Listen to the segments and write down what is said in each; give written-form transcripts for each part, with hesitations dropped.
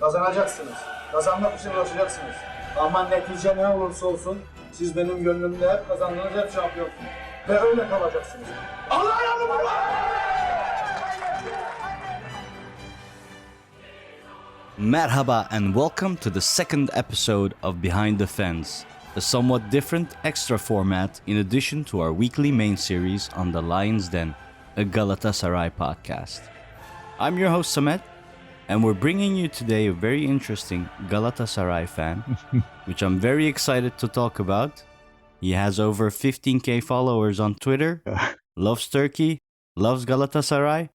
Kazanacaksınız. Kazanmak için uğraşacaksınız. Ama netice ne olursa olsun siz benim gönlümde hep kazandınız, hep şampiyonsunuz. Ve öyle kalacaksınız. Allah yardımcı olsun! Merhaba and welcome to the second episode of Behind the Fence, a somewhat different extra format in addition to our weekly main series on the Lion's Den, a Galatasaray podcast. I'm your host Samet, and we're bringing you today a very interesting Galatasaray fan, which I'm very excited to talk about. He has over 15k followers on Twitter, loves Turkey, loves Galatasaray.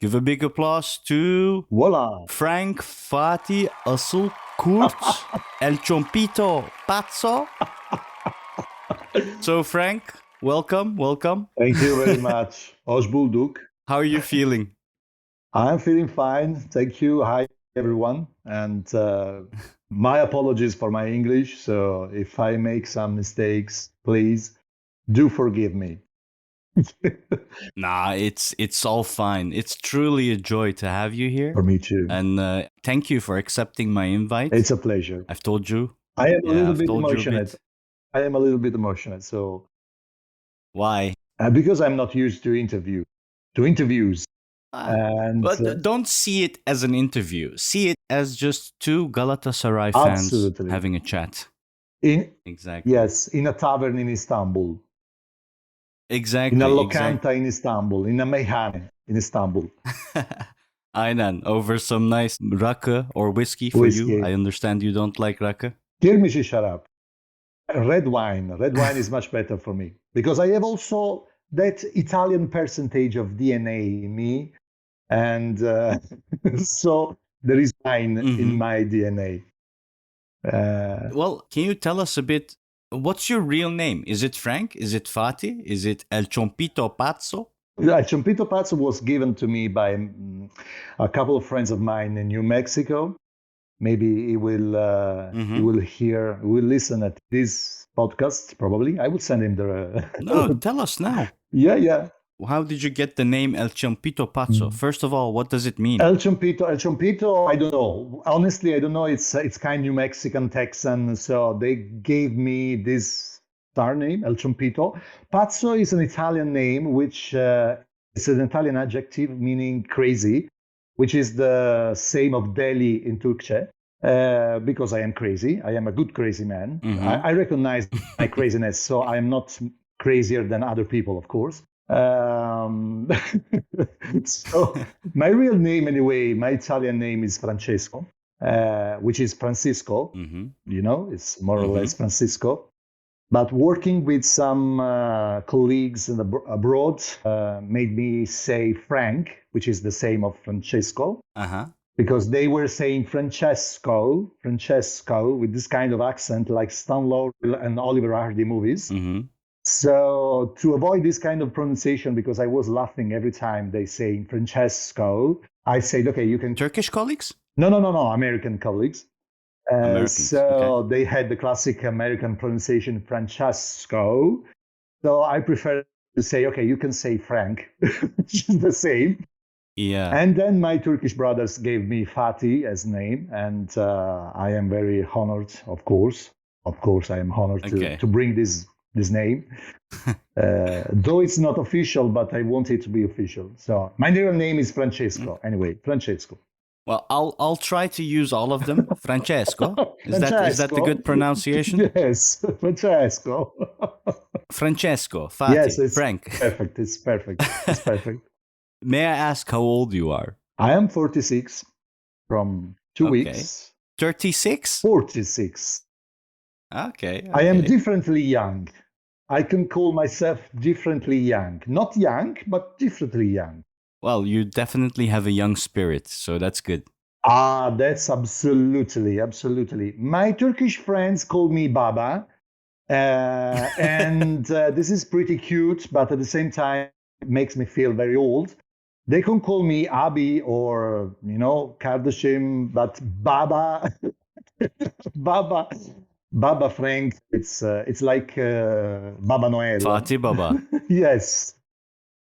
Give a big applause to Voila! Frank Fatih Asıl Kurt El Chompito Pazzo. So Frank, welcome. Thank you very much. Hoş bulduk. How are you feeling? I'm feeling fine. Thank you. Hi, everyone. And my apologies for my English. So if I make some mistakes, please do forgive me. Nah, it's all fine. It's truly a joy to have you here. For me too. And thank you for accepting my invite. It's a pleasure. I've told you. I am a little I've bit told you a emotional. bit. I am a little bit emotional. So Why? because I'm not used to interviews. But don't see it as an interview. See it as just two Galatasaray fans Absolutely. having a chat. Exactly. Yes, in a tavern in Istanbul. Exactly. In a lokanta in Istanbul. In a meyhane in Istanbul. Aynen. Over some nice rakı or whiskey for you. I understand you don't like rakı. Tirmizi şarap. Red wine. Red wine is much better for me. Because I have also that Italian percentage of DNA in me. And so there is wine in my DNA. Well, can you tell us a bit, what's your real name? Is it Frank? Is it Fatih? Is it El Chompito Pazzo? El Chompito Pazzo was given to me by a couple of friends of mine in New Mexico. Maybe he will listen at this podcast, probably. I will send him the... No, tell us now. Yeah. How did you get the name El Chompito Pazzo? First of all, what does it mean? El Chompito, I don't know. Honestly, I don't know. It's kind of New Mexican Texan, so they gave me this surname, El Chompito. Pazzo is an Italian name, which is an Italian adjective meaning crazy, which is the same of deli in Turkce. Because I am crazy. I am a good crazy man. Mm-hmm. I recognize my craziness, so I am not crazier than other people, of course. So my real name, anyway, my Italian name is Francesco, which is Francisco. Mm-hmm. You know, it's more or less Francisco. But working with some colleagues abroad made me say Frank, which is the same of Francesco. Uh-huh. Because they were saying Francesco with this kind of accent like Stan Laurel and Oliver Hardy movies. Mm-hmm. So to avoid this kind of pronunciation, because I was laughing every time they say Francesco, I said, okay, you can... Turkish colleagues? No, American colleagues. So they had the classic American pronunciation, Francesco. So I prefer to say, okay, you can say Frank, which is the same. Yeah. And then my Turkish brothers gave me Fatih as name. And I am very honored, of course. Of course, I am honored to bring this name, though it's not official, but I want it to be official. So my real name is Francesco. Anyway, Francesco. Well, I'll try to use all of them. Francesco. Is that the good pronunciation? Yes, Francesco. Francesco, Fatih, yes, Frank. Perfect. It's perfect. May I ask how old you are? I am 46 from 2 weeks. 36? 46. Okay. I am differently young. I can call myself differently young. Not young, but differently young. Well, you definitely have a young spirit, so that's good. That's absolutely. My Turkish friends call me Baba. And this is pretty cute, but at the same time, it makes me feel very old. They can call me Abi or, kardeşim, but Baba, Baba Frank, it's like Baba Noel. Fatih Baba. Yes.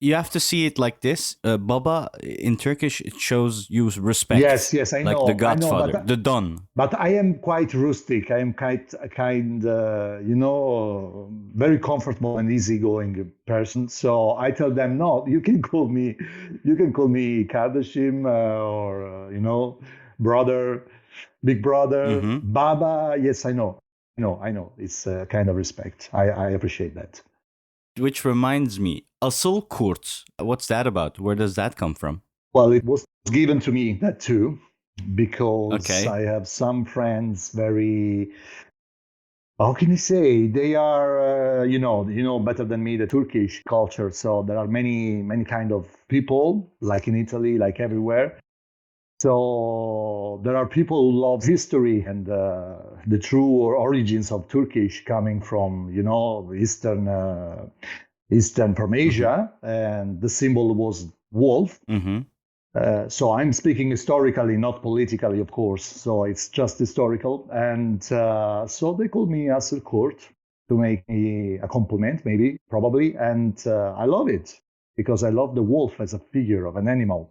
You have to see it like this. Baba in Turkish, it shows you respect. Yes, I like know, the I know, Godfather, the Don. but I am quite rustic. I am very comfortable and easygoing person. So I tell them, no, you can call me Kardashim or brother, big brother, Mm-hmm. Baba. Yes, I know. It's a kind of respect. I appreciate that. Which reminds me, Asıl Kurt. What's that about? Where does that come from? Well, it was given to me that too, because Okay. I have some friends very, how can you say, they are, better than me, the Turkish culture. So there are many kind of people, like in Italy, like everywhere. So there are people who love history and the true origins of Turkish coming from, Eastern from Asia, and the symbol was wolf. Mm-hmm. So I'm speaking historically, not politically, of course. So it's just historical. And so they called me Asır Kurt to make me a compliment, maybe, probably. And I love it because I love the wolf as a figure of an animal.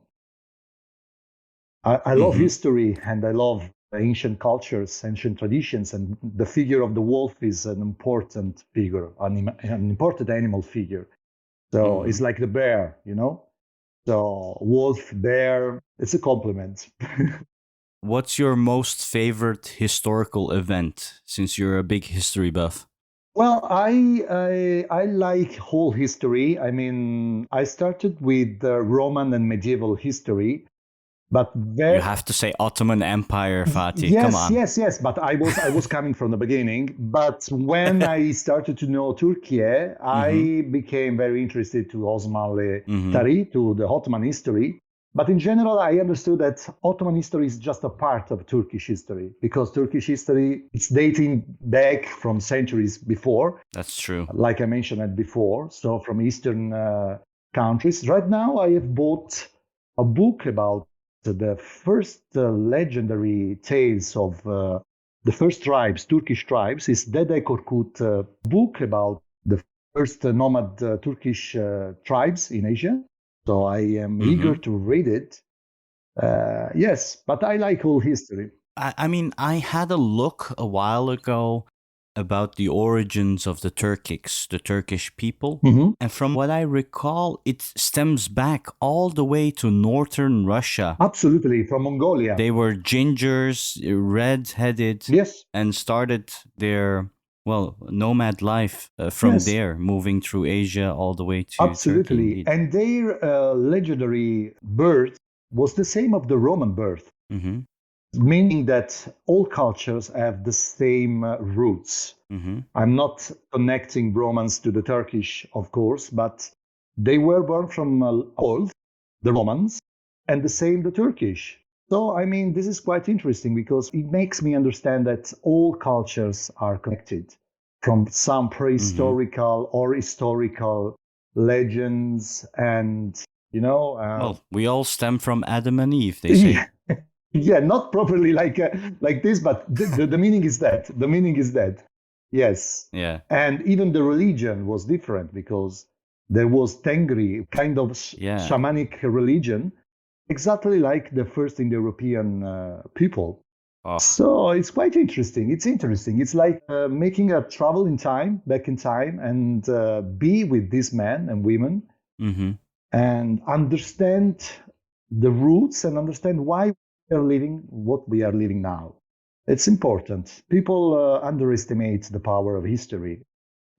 I love history and I love ancient cultures, ancient traditions. And the figure of the wolf is an important figure, an important animal figure. So it's like the bear, So wolf, bear, it's a compliment. What's your most favorite historical event, since you're a big history buff? Well, I like whole history. I mean, I started with Roman and medieval history, but You have to say Ottoman Empire, Fatih. Come on. yes. But I was coming from the beginning. But when I started to know Turkey, I became very interested to Osmanlı Tarih, to the Ottoman history. But in general, I understood that Ottoman history is just a part of Turkish history because Turkish history is dating back from centuries before. That's true. Like I mentioned it before. So from Eastern countries. Right now, I have bought a book about the first legendary tales of the first tribes, Turkish tribes, is Dede Korkut book about the first nomad Turkish tribes in Asia. So I am eager to read it. Yes, but I like all history. I mean, I had a look a while ago about the origins of the Turkish people. And from what I recall, it stems back all the way to northern Russia. Absolutely, from Mongolia. They were gingers, red-headed, Yes, and started their, nomad life from Yes. there, moving through Asia all the way to absolutely. Turkey. And their legendary birth was the same of the Roman birth. Meaning that all cultures have the same roots. I'm not connecting Romans to the Turkish, of course, but they were born from old, the Romans, and the same the Turkish. So, I mean, this is quite interesting because it makes me understand that all cultures are connected from some prehistorical or historical legends and, we all stem from Adam and Eve, they say. Yeah, not properly like this, but the meaning is that. The meaning is that. Yes. Yeah. And even the religion was different because there was Tengri, kind of shamanic religion, exactly like the first Indo-European people. Oh. So it's quite interesting. It's interesting. It's like making a travel in time, back in time, and be with these men and women and understand the roots and understand why we are living what we are living now. It's important. People underestimate the power of history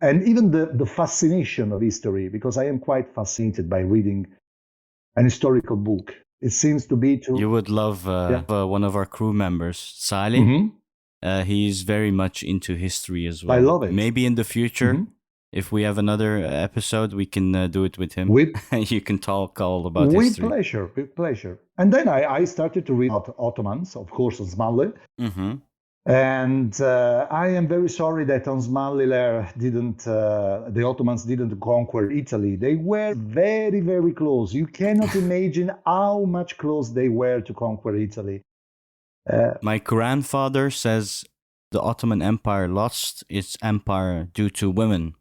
and even the fascination of history, because I am quite fascinated by reading an historical book. It seems to be You would love one of our crew members, Salih. He's very much into history as well. I love it. Maybe in the future, if we have another episode, we can do it with him. You can talk all about history. With pleasure. And then I started to read about Ottomans, of course, Osmanlı. And I am very sorry that the Ottomans didn't conquer Italy. They were very, very close. You cannot imagine how much close they were to conquer Italy. My grandfather says the Ottoman Empire lost its empire due to women.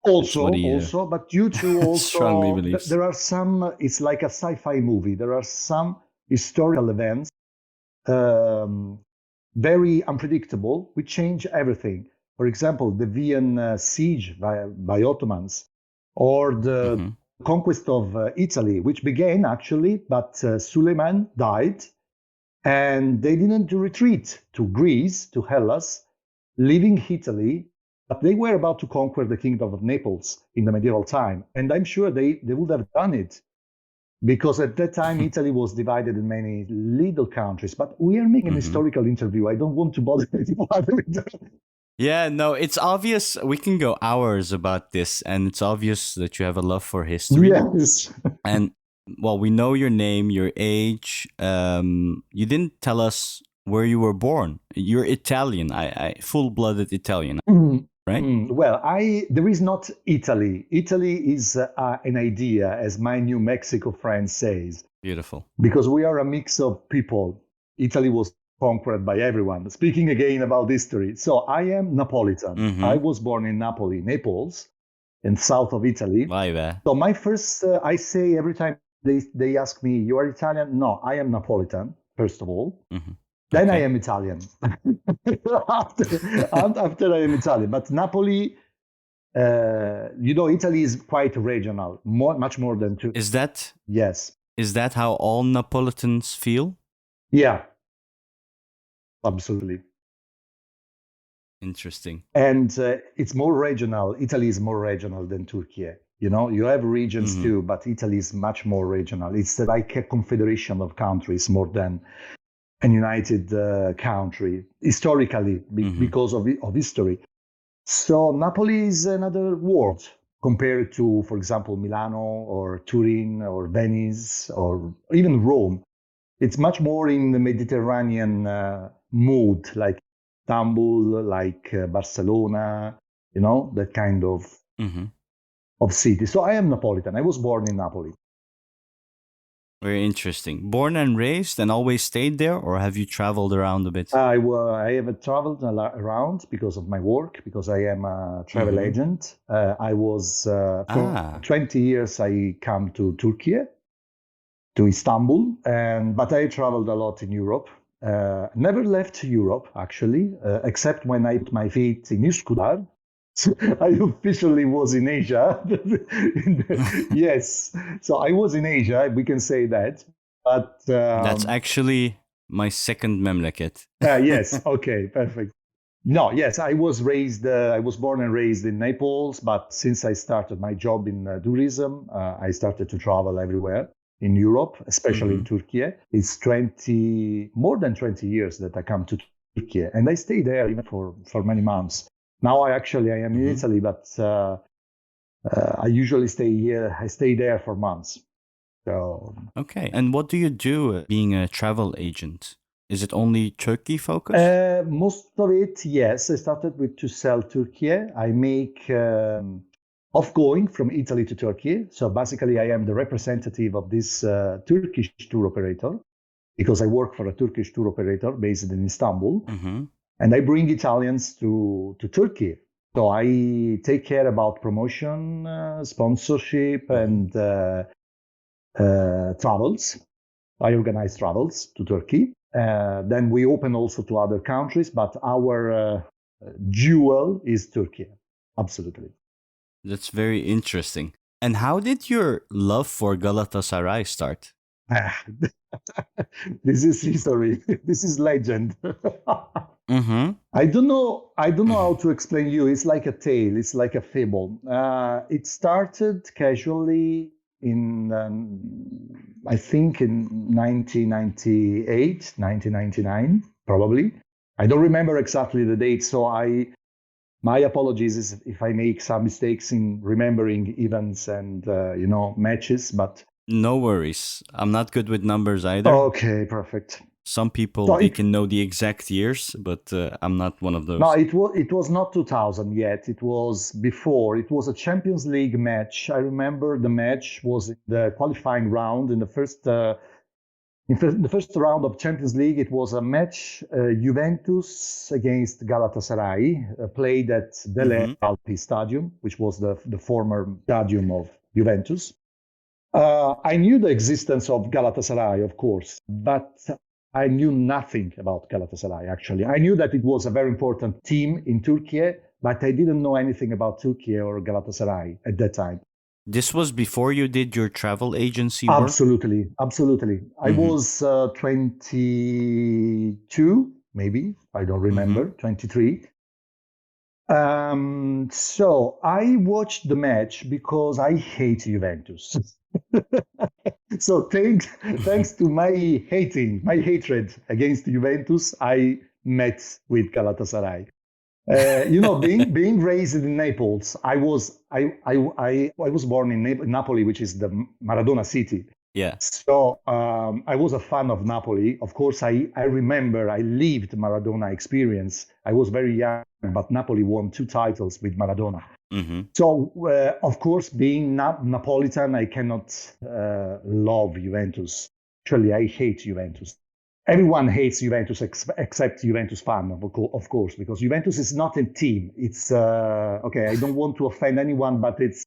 Also, what he also, but due to strongly also believes. there are some. It's like a sci-fi movie. There are some historical events, um, very unpredictable, which change everything. For example, the Vienna siege by Ottomans, or the Hmm. conquest of Italy, which began actually, but Suleiman died, and they didn't retreat to Greece, to Hellas, leaving Italy, but they were about to conquer the kingdom of Naples in the medieval time. And I'm sure they would have done it because at that time Italy was divided in many little countries. But we are making an Hmm. historical interview. I don't want to bother anyone with that. Yeah, no, it's obvious. We can go hours about this, and it's obvious that you have a love for history. Yes. And well, we know your name, your age. You didn't tell us where you were born. You're Italian. I full-blooded Italian, right? Well, there is not Italy. Italy is an idea, as my New Mexico friend says, Beautiful. because we are a mix of people. Italy was conquered by everyone. Speaking again about history, so I am Napolitan. I Mm-hmm. was born in Napoli, Naples, in south of Italy. Vai beh. So my first, I say every time they ask me, "You are Italian?" No, I am Napolitan. First of all, Mm-hmm. then I Okay. am Italian. after I am Italian, but Napoli, Italy is quite regional, much more than two. Is that Yes, how all Napolitans feel? yeah, absolutely. Interesting. And it's more regional. Italy is more regional than Turkey. You have regions Mm-hmm. too, but Italy is much more regional. It's like a confederation of countries more than a united country historically Mm-hmm. because of history. So Napoli is another world compared to, for example, Milano or Turin or Venice or even Rome. It's much more in the Mediterranean mood, like Istanbul, like Barcelona, that kind Mm-hmm. of city. So I am Napolitan. I was born in Napoli. Very interesting. Born and raised and always stayed there, or have you traveled around a bit? I have traveled around because of my work, because I am a travel Mm-hmm. agent. I was, for Ah. 20 years, I come to Turkey, to Istanbul, but I traveled a lot in Europe. Never left Europe, actually, except when I put my feet in Üsküdar. So I officially was in Asia. Yes, so I was in Asia, we can say that. But That's actually my second memleket. yes, okay, perfect. No, yes, I was born and raised in Naples, but since I started my job in tourism, I started to travel everywhere in Europe, especially in Mm-hmm. Turkey. It's more than 20 years that I come to Turkey, and I stay there even for many months. Now I am in Mm-hmm. Italy, but I usually stay here. I stay there for months. So Okay. And what do you do being a travel agent? Is it only Turkey focused? most of it, yes. I started with to sell Turkey. I make offgoing from Italy to Turkey. So basically, I am the representative of this Turkish tour operator because I work for a Turkish tour operator based in Istanbul, Mm-hmm. and I bring Italians to Turkey. So I take care about promotion, sponsorship, Mm-hmm. and travels. I organize travels to Turkey. Then we open also to other countries, but our jewel is Turkey. Absolutely. That's very interesting. And how did your love for Galatasaray start? This is history. This is legend. Mm-hmm. I don't know. I don't know how to explain you. It's like a tale. It's like a fable. It started casually in, I think, in 1998, 1999, probably. I don't remember exactly the date, so my apologies if I make some mistakes in remembering events and matches. But No worries. I'm not good with numbers either. okay, perfect. Some people So they it can know the exact years, but I'm not one of No, those. it was not 2000 yet. It was before. It was a Champions League match. I remember the match was in the qualifying round in the first In the first round of Champions League, it was a match, Juventus against Galatasaray, played at Dele Alpi Stadium, which was the former stadium of Juventus. I knew the existence of Galatasaray, of course, but I knew nothing about Galatasaray, actually. I knew that it was a very important team in Turkey, but I didn't know anything about Turkey or Galatasaray at that time. This was before you did your travel agency work? Absolutely. I was 22, maybe. I don't remember, 23. So I watched the match because I hate Juventus. So thanks to my hatred against Juventus, I met with Galatasaray. Being raised in Naples, I was born in Napoli, which is the Maradona city. Yeah. So I was a fan of Napoli. Of course, I remember I lived Maradona experience. I was very young, but Napoli won 2 titles with Maradona. So, of course, being Napolitan, I cannot love Juventus. Actually, I hate Juventus. Everyone hates Juventus except Juventus fan, of course, because Juventus is not a team. It's, okay, I don't want to offend anyone, but it's,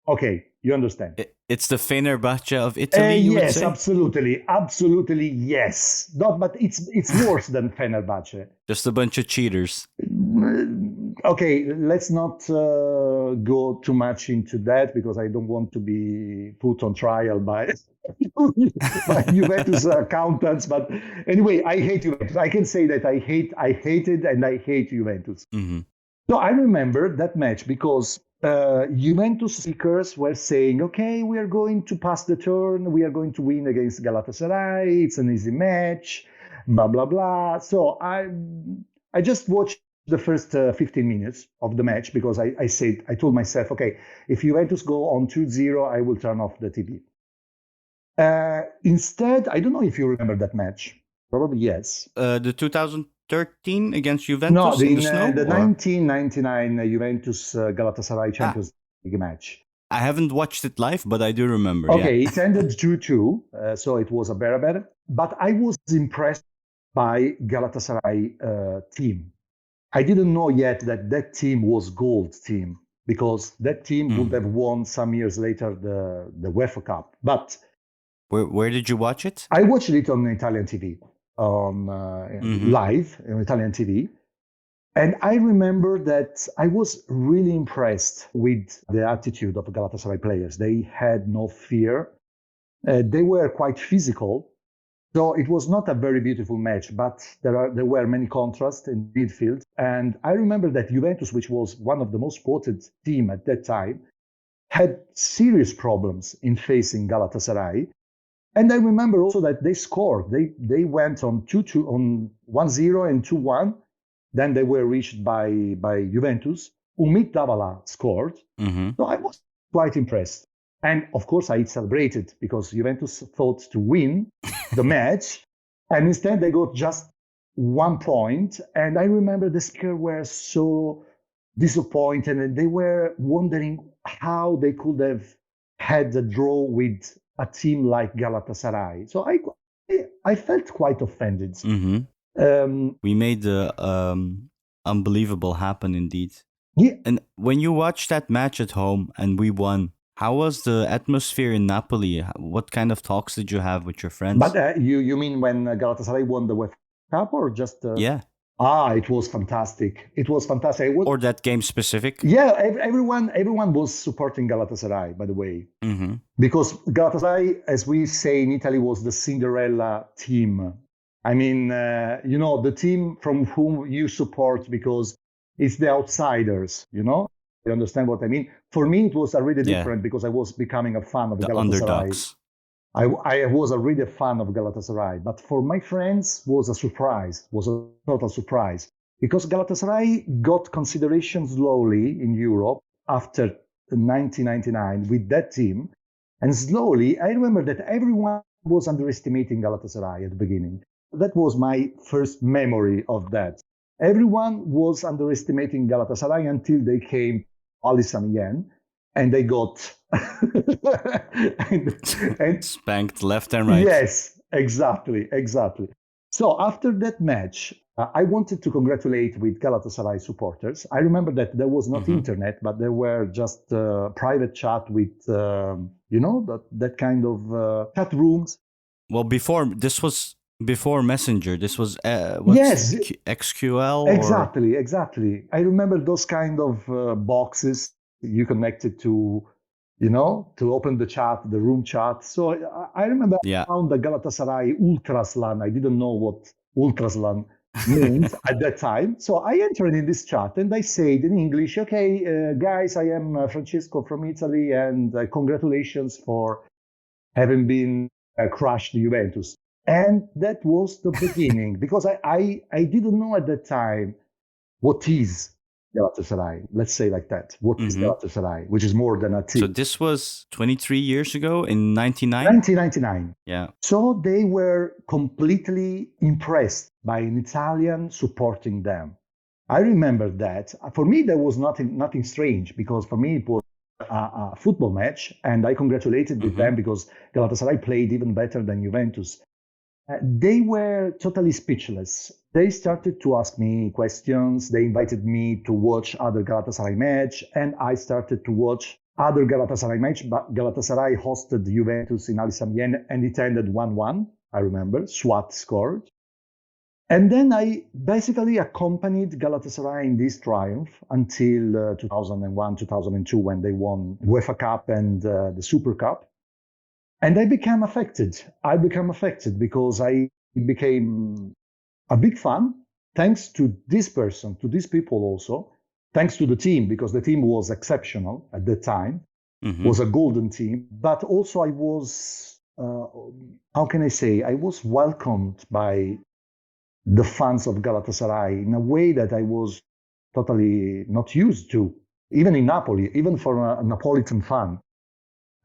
okay, you understand. It's the Fenerbahce of Italy, you would say? Yes, absolutely, yes. No, but it's worse than Fenerbahce. Just a bunch of cheaters. Okay, let's not go too much into that because I don't want to be put on trial by Juventus accountants. But anyway, I hate Juventus. I can say that I hated and I hate Juventus. So I remember that match because Juventus speakers were saying, okay, we are going to pass the turn. We are going to win against Galatasaray. It's an easy match, blah, blah, blah. So I just watched the first 15 minutes of the match because I told myself, okay, if Juventus go on 2-0, I will turn off the TV. Instead, I don't know if you remember that match. Probably yes. The 2013 against Juventus in the snow? The 1999 Juventus Galatasaray Champions League match. I haven't watched it live, but I do remember. Okay, yeah. It ended 2-2, so it was a berabere. But I was impressed by Galatasaray team. I didn't know yet that team was gold team because that team would have won some years later the UEFA Cup. But where did you watch it? I watched it on Italian TV, live on Italian TV. And I remember that I was really impressed with the attitude of Galatasaray players. They had no fear. They were quite physical. So it was not a very beautiful match, but there were many contrasts in midfield. And I remember that Juventus, which was one of the most quoted team at that time, had serious problems in facing Galatasaray. And I remember also that they scored. They went on 2-2, on 1-0 and 2-1. Then they were reached by Juventus. Umit Davala scored. So I was quite impressed. And of course, I celebrated because Juventus thought to win the match. And instead, they got just 1 point. And I remember the speakers were so disappointed and they were wondering how they could have had a draw with a team like Galatasaray. So I felt quite offended. We made the unbelievable happen indeed. Yeah. And when you watched that match at home and we won, how was the atmosphere in Napoli? What kind of talks did you have with your friends? But you mean when Galatasaray won the UEFA Cup or just... Yeah. It was fantastic. It was fantastic. Or that game specific? Yeah, everyone was supporting Galatasaray, by the way. Because Galatasaray, as we say in Italy, was the Cinderella team. I mean, the team from whom you support because it's the outsiders, You understand what I mean? For me, it was already different because I was becoming a fan of the Galatasaray. Underdogs. I was already a fan of Galatasaray, but for my friends was a total surprise. Because Galatasaray got consideration slowly in Europe after 1999 with that team. And slowly, I remember that everyone was underestimating Galatasaray at the beginning. That was my first memory of that. Everyone was underestimating Galatasaray until they came Alisson Yen, and they got and spanked left and right. Yes, Exactly. So after that match, I wanted to congratulate with Galatasaray supporters. I remember that there was not internet, but there were just private chat with, that kind of chat rooms. Well, this was before Messenger. This was Yes, XQL exactly. I remember those kind of boxes you connected to, to open the chat, the room chat. So I remember I found the Galatasaray Ultraslan. I didn't know what Ultraslan means at that time. So I entered in this chat and I said in English, okay, guys, I am Francesco from Italy, and congratulations for having been crushed Juventus. And that was the beginning, because I didn't know at that time what is Galatasaray. Let's say like that. What is Galatasaray, which is more than a team. So this was 23 years ago in 99? 1999. Yeah. So they were completely impressed by an Italian supporting them. I remember that. For me, there was nothing strange, because for me it was a football match, and I congratulated with them because Galatasaray played even better than Juventus. They were totally speechless. They started to ask me questions. They invited me to watch other Galatasaray match, and I started to watch other Galatasaray match. But Galatasaray hosted Juventus in Ali Sami Yen, and it ended 1-1. I remember Swat scored. And then I basically accompanied Galatasaray in this triumph until 2001, 2002, when they won UEFA Cup and the Super Cup. And I became affected. Because I became a big fan, thanks to this person, to these people also, thanks to the team, because the team was exceptional at that time, was a golden team. But also I was, I was welcomed by the fans of Galatasaray in a way that I was totally not used to, even in Napoli, even for a Napolitan fan.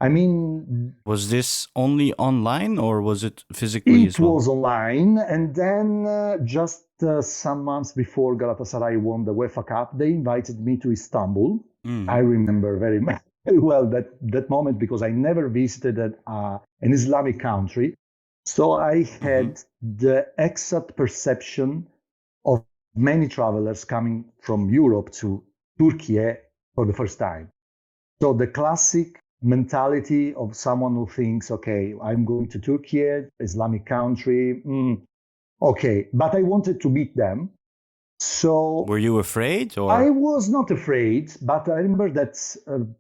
I mean... Was this only online, or was it physically as well? It was online, and then just some months before Galatasaray won the UEFA Cup, they invited me to Istanbul. I remember very well that moment, because I never visited an Islamic country. So I had the exact perception of many travelers coming from Europe to Turkey for the first time. So the classic mentality of someone who thinks, okay, I'm going to Turkey, Islamic country, okay, but I wanted to meet them. So were you afraid? Or I was not afraid, but I remember that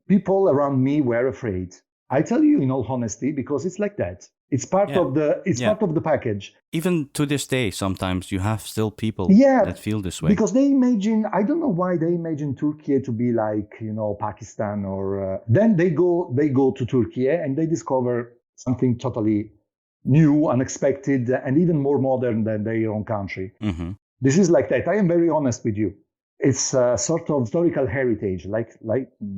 people around me were afraid. I tell you in all honesty, because it's like that. It's part of the package. Even to this day, sometimes you have still people that feel this way. Because they imagine, I don't know why they imagine Turkey to be like, Pakistan, or then they go to Turkey and they discover something totally new, unexpected, and even more modern than their own country. This is like that. I am very honest with you. It's a sort of historical heritage, like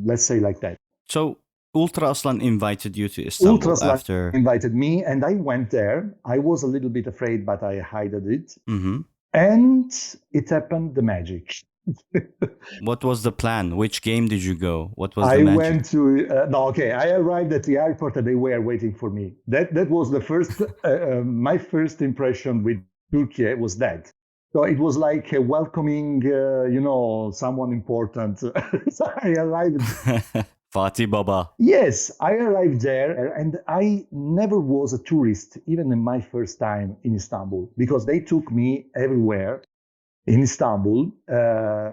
let's say like that. So Ultra Aslan invited you to Istanbul after... invited me, and I went there. I was a little bit afraid, but I hid it. And it happened, the magic. What was the plan? Which game did you go? What was the magic? I went to... I arrived at the airport and they were waiting for me. That was the first... my first impression with Turkey was that. So it was like welcoming, someone important. So I arrived... Fatih Baba. Yes, I arrived there, and I never was a tourist, even in my first time in Istanbul, because they took me everywhere in Istanbul.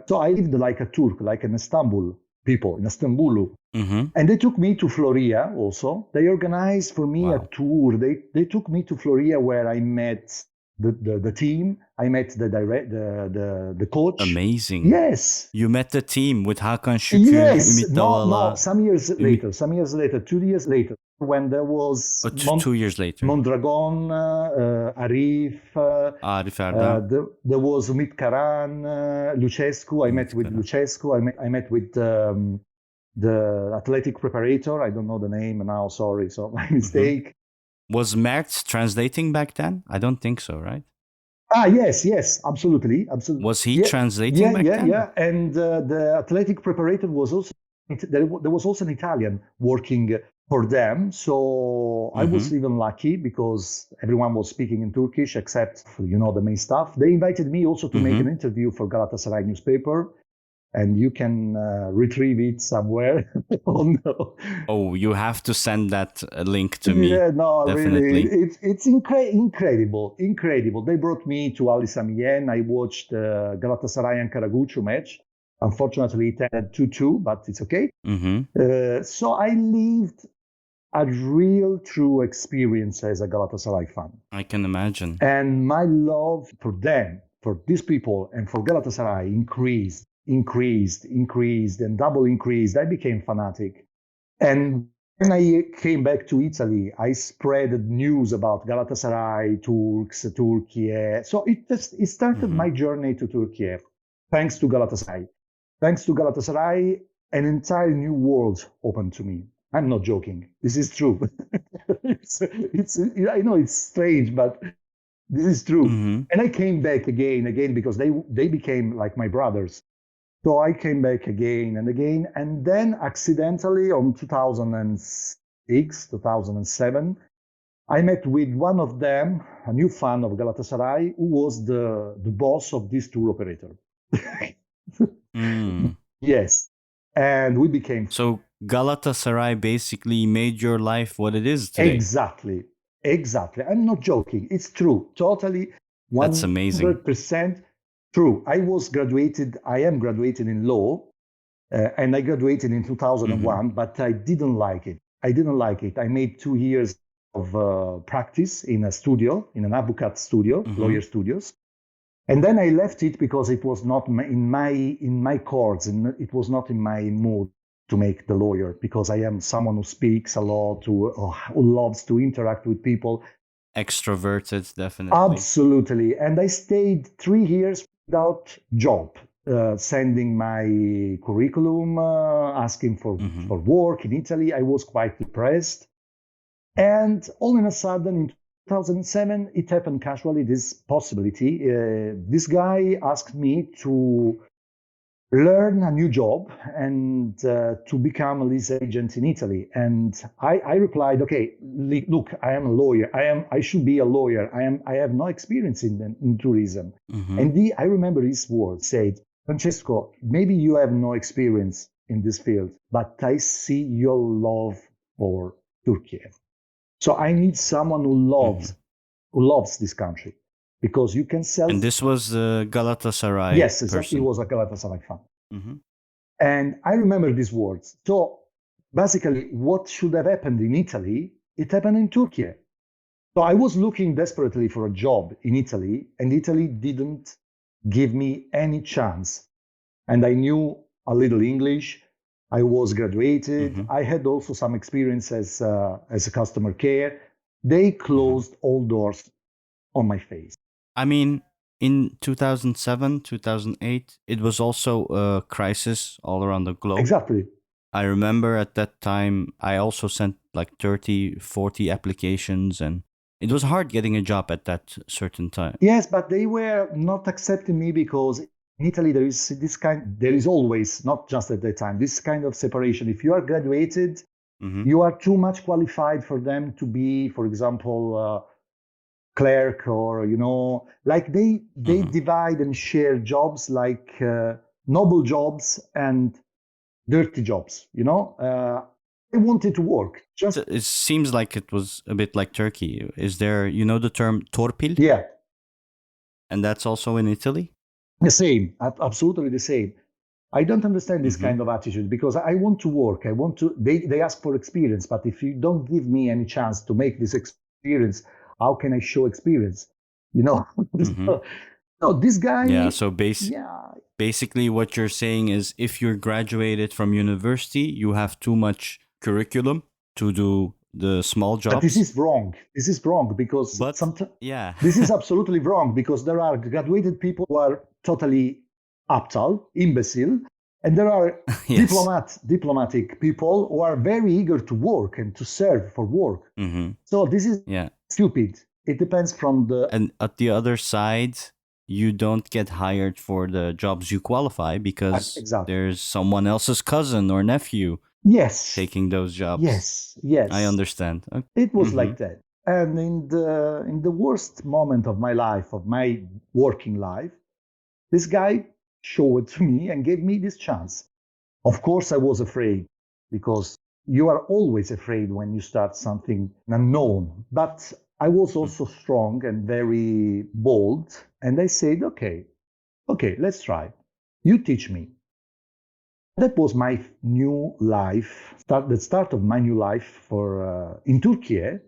So I lived like a Turk, like an Istanbul people, in Istanbul. And they took me to Floria also. They organized for me a tour. They took me to Floria, where I met the team. I met the coach. Amazing. Yes. You met the team with Hakan Şükür, Ümit Davala. No, some years later, 2 years later, when there was 2 years later. Mondragon, Arif Erdem. there was Ümit Karan, Lucescu. I met with Lucescu. I met with the athletic preparator. I don't know the name now. Sorry, so my mistake. Was Mert translating back then? I don't think so, right? Yes, absolutely. Was he translating back then? Yeah. And the athletic preparator was also, there was also an Italian working for them. So I was even lucky because everyone was speaking in Turkish except for, the main staff. They invited me also to make an interview for Galatasaray newspaper, and you can retrieve it somewhere. Oh no! Oh, you have to send that link to me. Yeah, no, Definitely. really, it's incredible. They brought me to Ali Sami Yen. I watched Galatasaray and Karagucu match. Unfortunately, it ended 2-2, but it's okay. So I lived a real, true experience as a Galatasaray fan. I can imagine. And my love for them, for these people, and for Galatasaray increased, and double increased. I became fanatic. And when I came back to Italy, I spread news about Galatasaray, Turks, Turkey. So it started my journey to Turkey, thanks to Galatasaray. Thanks to Galatasaray, an entire new world opened to me. I'm not joking. This is true. I know it's strange, but this is true. And I came back again, because they became like my brothers. So I came back again and again. And then accidentally on 2006, 2007, I met with one of them, a new fan of Galatasaray, who was the boss of this tour operator. Yes. And we became... So Galatasaray basically made your life what it is today. Exactly. I'm not joking. It's true. Totally 100% That's amazing. True. I am graduated in law, and I graduated in 2001, but I didn't like it. I made 2 years of practice in a studio, in an advocate studio, lawyer studios. And then I left it because it was not in my chords, and it was not in my mood to make the lawyer, because I am someone who speaks a lot, who loves to interact with people. Extroverted, definitely. Absolutely. And I stayed 3 years without job, sending my curriculum, asking for work in Italy. I was quite depressed. And all in a sudden, in 2007, it happened casually, this possibility. This guy asked me to learn a new job and to become a lease agent in Italy. And I replied, okay, look, I am a lawyer. I should be a lawyer. I have no experience in tourism. And I remember his words, said, Francesco, maybe you have no experience in this field, but I see your love for Turkey. So I need someone who loves this country, because you can sell. And this was the Galatasaray. Yes, exactly. Person. He was a Galatasaray fan. And I remember these words. So basically, what should have happened in Italy, it happened in Turkey. So I was looking desperately for a job in Italy, and Italy didn't give me any chance. And I knew a little English. I was graduated. I had also some experience as a customer care. They closed all doors on my face. I mean, in 2007, 2008, it was also a crisis all around the globe. Exactly. I remember at that time, I also sent like 30, 40 applications, and it was hard getting a job at that certain time. Yes, but they were not accepting me because in Italy, there is always, not just at that time, this kind of separation. If you are graduated, you are too much qualified for them to be, for example, clerk, or, like they divide and share jobs like noble jobs and dirty jobs, I wanted to work. It seems like it was a bit like Turkey. Is there, the term torpil? Yeah. And that's also in Italy? The same, absolutely the same. I don't understand this kind of attitude, because I want to work. They ask for experience, but if you don't give me any chance to make this experience, how can I show experience? No, this guy. Yeah, so basically what you're saying is, if you're graduated from university, you have too much curriculum to do the small jobs. But this is wrong. Because sometimes this is absolutely wrong, because there are graduated people who are totally imbecile, and there are diplomatic people who are very eager to work and to serve for work. So this is stupid. It depends from the... And at the other side, you don't get hired for the jobs you qualify because there's someone else's cousin or nephew Yes. taking those jobs. Yes. I understand. Okay. It was like that. And in the worst moment of my life, of my working life, this guy showed it to me and gave me this chance. Of course, I was afraid because you are always afraid when you start something unknown. But I was also strong and very bold. And I said, okay, let's try. You teach me. That was my new life, the start of my new life for in Turkey,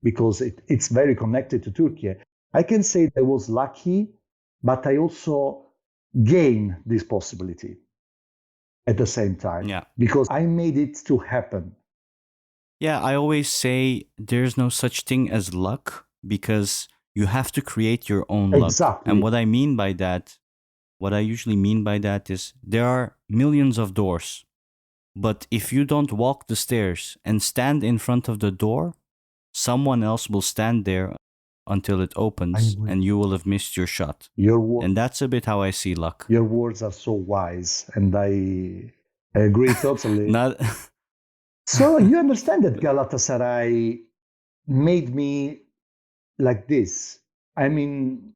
because it's very connected to Turkey. I can say I was lucky, but I also gained this possibility at the same time. Yeah. Because I made it to happen. Yeah, I always say there's no such thing as luck because you have to create your own luck. Exactly. And what I usually mean by that is there are millions of doors. But if you don't walk the stairs and stand in front of the door, someone else will stand there until it opens and you will have missed your shot. And that's a bit how I see luck. Your words are so wise, and I agree totally. So you understand that Galatasaray made me like this. I mean,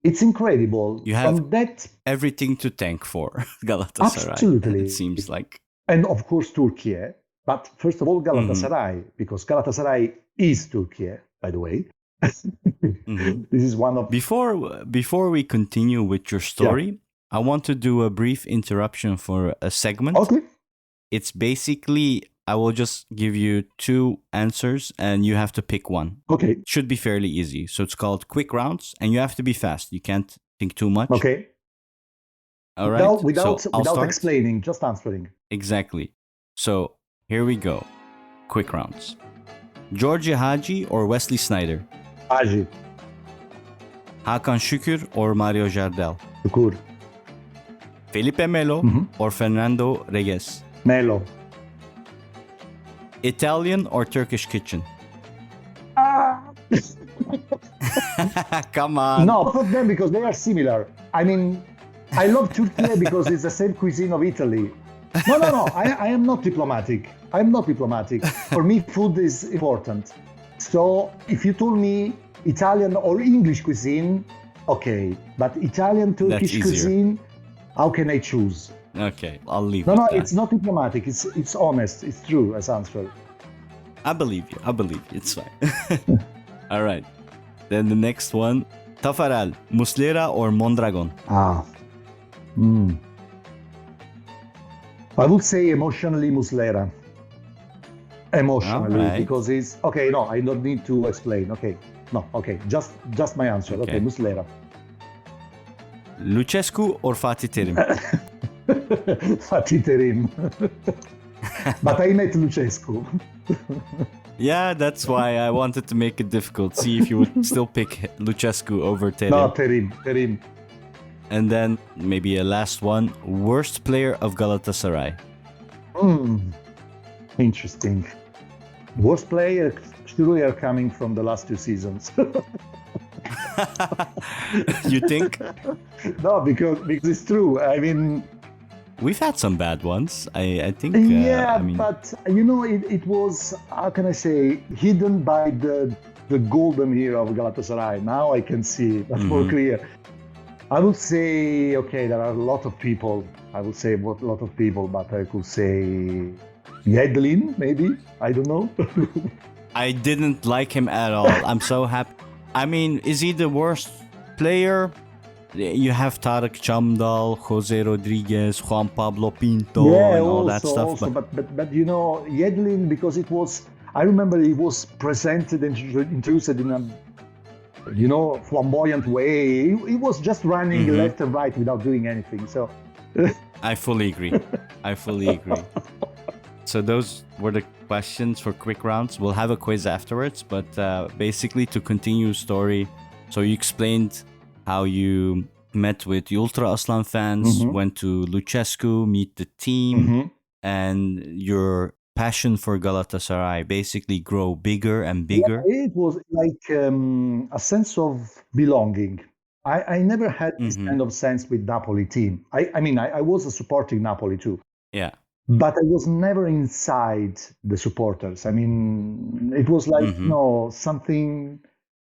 it's incredible. You have everything to thank for Galatasaray. Absolutely. It seems like. And of course, Turkey. But first of all, Galatasaray, because Galatasaray is Turkey, by the way. This is one of... Before we continue with your story, I want to do a brief interruption for a segment. Okay. It's basically, I will just give you two answers and you have to pick one. Okay. It should be fairly easy. So it's called quick rounds and you have to be fast. You can't think too much. Okay. All right. Without explaining, just answering. Exactly. So here we go. Quick rounds. George Hagi or Wesley Sneijder? Hagi. Hakan Şükür or Mario Jardel? Şükür. Felipe Melo or Fernando Reguez? Melo. Italian or Turkish kitchen? Come on. No, both of them because they are similar. I mean, I love Turkey because it's the same cuisine of Italy. No. I am not diplomatic. I'm not diplomatic. For me, food is important. So if you told me Italian or English cuisine, okay. But Italian, Turkish cuisine, how can I choose? Okay, I'll leave No, that. it's not diplomatic. It's honest. It's true as answer. I believe you. It's fine. All right. Then the next one. Tafarel, Muslera or Mondragon? I would say emotionally Muslera. Emotionally, because it's okay. No, I don't need to explain. Okay, no, okay, just my answer. Okay, Muslera. Lucescu or Fatih Terim? Fatih Terim. But I met Lucescu. Yeah, that's why I wanted to make it difficult. See if you would still pick Lucescu over Terim. No, Terim. And then maybe a last one. Worst player of Galatasaray? Interesting. Worst player, Struyer coming from the last two seasons. You think? No, because it's true. I mean... We've had some bad ones, I think. But, it was, how can I say, hidden by the golden era of Galatasaray. Now I can see it. That's more clear. I would say, okay, there are a lot of people. I would say a lot of people, but I could say Yedlin, maybe. I don't know. I didn't like him at all. I'm so happy. I mean, is he the worst player? You have Tarık Çamdal, Jose Rodriguez, Juan Pablo Pinto, and all that stuff. But Yedlin, because it was, I remember he was presented and introduced in a flamboyant way. He was just running left and right without doing anything. So I fully agree. So those were the questions for quick rounds. We'll have a quiz afterwards, but basically to continue story. So you explained how you met with Ultra Aslan fans, went to Lucescu, meet the team, and your passion for Galatasaray basically grow bigger and bigger. Yeah, it was like a sense of belonging. I never had this kind of sense with Napoli team. I mean, I was supporting Napoli too. Yeah. but I was never inside the supporters. I mean, it was like, something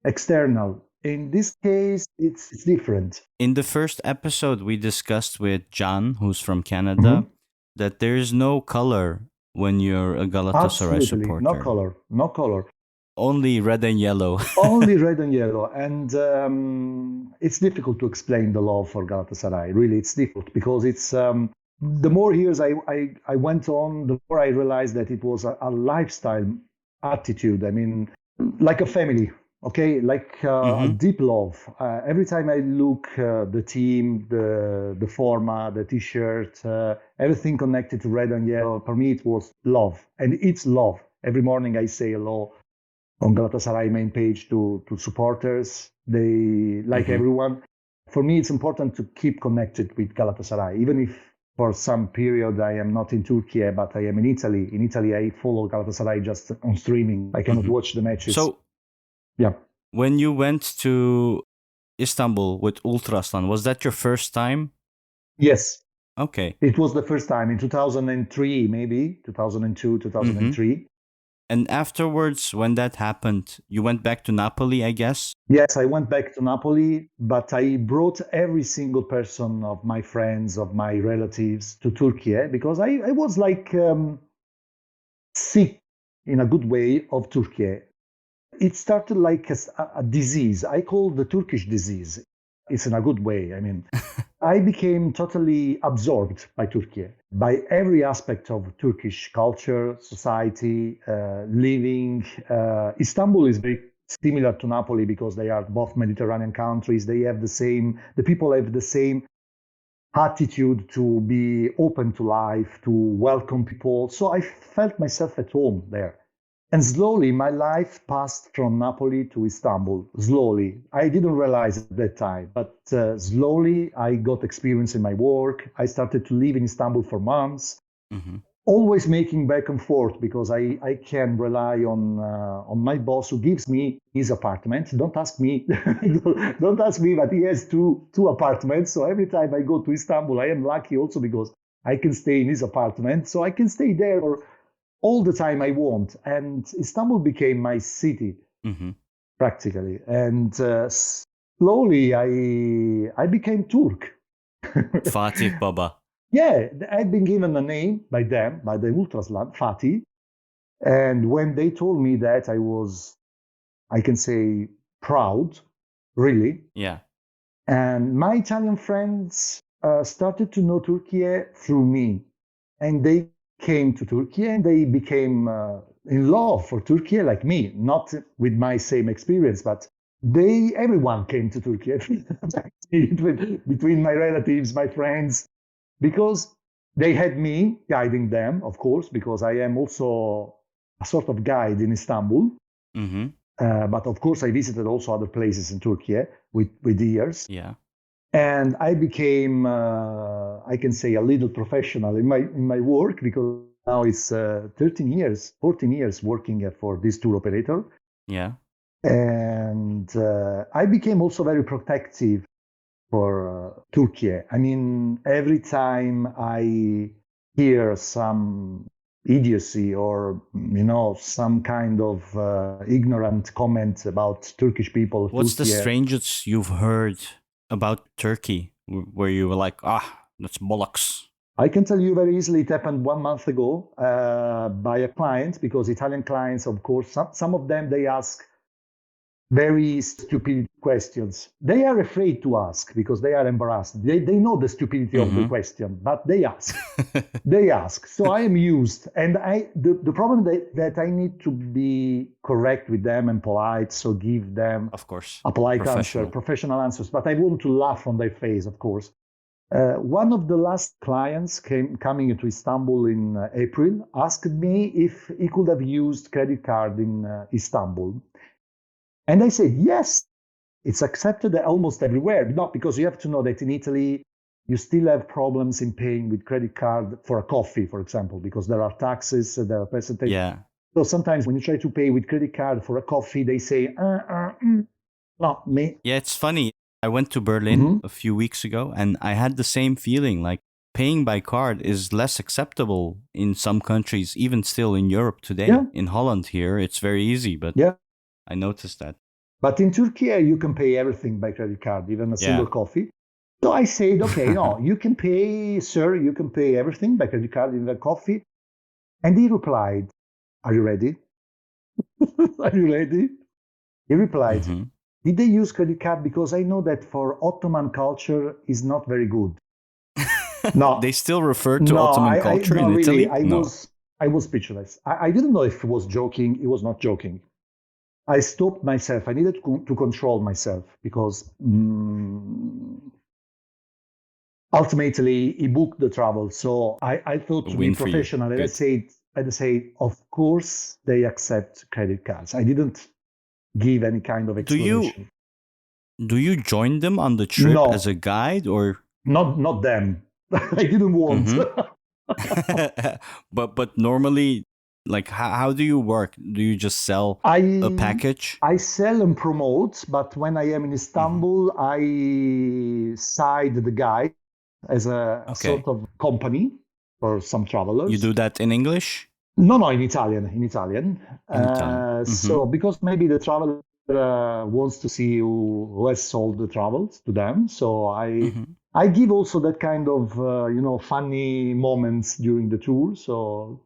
external. In this case, it's different. In the first episode, we discussed with John, who's from Canada, that there's no color when you're a Galatasaray Absolutely, no supporter. color, no color. Only red and yellow. Only red and yellow. And it's difficult to explain the love for Galatasaray. Really, it's difficult because it's the more years I went on, the more I realized that it was a lifestyle attitude. I mean, like a family, okay? Like a deep love. Every time I look the team, the format, the T-shirt, everything connected to red and yellow, for me it was love. And it's love. Every morning I say hello on Galatasaray main page to supporters. They like everyone. For me, it's important to keep connected with Galatasaray, even if for some period I am not in Turkey, but I am in Italy. In Italy, I follow Galatasaray just on streaming. I cannot watch the matches. So, yeah. When you went to Istanbul with Ultraslan, was that your first time? Yes. Okay. It was the first time in 2003, maybe 2002, 2003. And afterwards, when that happened, you went back to Napoli, I guess? Yes, I went back to Napoli, but I brought every single person of my friends, of my relatives to Turkey because I was like sick in a good way of Turkey. It started like a disease. I call the Turkish disease. It's in a good way. I mean, I became totally absorbed by Turkey, by every aspect of Turkish culture, society, living. Istanbul is very similar to Napoli because they are both Mediterranean countries. They have the people have the same attitude to be open to life, to welcome people. So I felt myself at home there. And slowly, my life passed from Napoli to Istanbul. Slowly. I didn't realize at that time, but slowly I got experience in my work. I started to live in Istanbul for months, always making back and forth because I can rely on my boss who gives me his apartment. Don't ask me, don't ask me, but he has two apartments. So every time I go to Istanbul, I am lucky also because I can stay in his apartment. So I can stay there for all the time I want. And Istanbul became my city, practically. And slowly I became Turk. Fatih Baba. Yeah, I'd been given a name by them, by the Ultraslan, Fatih. And when they told me that, I was, I can say, proud, really. Yeah. And my Italian friends started to know Turkey through me. And they came to Turkey and they became in love for Turkey like me, not with my same experience, but everyone came to Turkey between my relatives, my friends, because they had me guiding them, of course, because I am also a sort of guide in Istanbul. But of course, I visited also other places in Turkey with the years. Yeah. And I became, I can say, a little professional in my work because now it's 14 years working for this tour operator. Yeah. And I became also very protective for Turkey. I mean, every time I hear some idiocy or, some kind of ignorant comment about Turkish people. What's the strangest you've heard about Turkey where you were like, that's bollocks? I can tell you very easily it happened 1 month ago by a client, because Italian clients, of course, some of them, they ask very stupid questions. They are afraid to ask because they are embarrassed. They know the stupidity of the question, but they ask. They ask. So I am used. And the problem that I need to be correct with them and polite, so give them, of course, a polite answer, professional answers. But I want to laugh on their face, of course. One of the last clients coming to Istanbul in April asked me if he could have used credit card in Istanbul. And I said, yes, it's accepted almost everywhere. Not because you have to know that in Italy, you still have problems in paying with credit card for a coffee, for example, because there are taxes, there are percentages. Yeah. So sometimes when you try to pay with credit card for a coffee, they say, not me. Yeah, it's funny. I went to Berlin a few weeks ago and I had the same feeling, like paying by card is less acceptable in some countries, even still in Europe today. Yeah. In Holland here, it's very easy, but Yeah. I noticed that. But in Turkey, you can pay everything by credit card, even a single coffee. So I said, okay, no, you can pay, sir, you can pay everything by credit card, even a coffee. And he replied, are you ready? Are you ready? He replied, did they use credit card? Because I know that for Ottoman culture is not very good. No. They still refer to Ottoman culture in really, Italy? I was speechless. I didn't know if he was joking. He was not joking. I stopped myself. I needed to control myself because ultimately he booked the travel. So I thought to be professional. And I said, of course they accept credit cards. I didn't give any kind of explanation. Do you join them on the trip as a guide or? Not them. I didn't want. But normally, like how do you work? Do you just sell a package? I sell and promote, but when I am in Istanbul, I side the guide as a sort of company for some travelers. You do that in English? No, in Italian. So because maybe the traveler wants to see who has sold the travels to them. So I give also that kind of, funny moments during the tour. So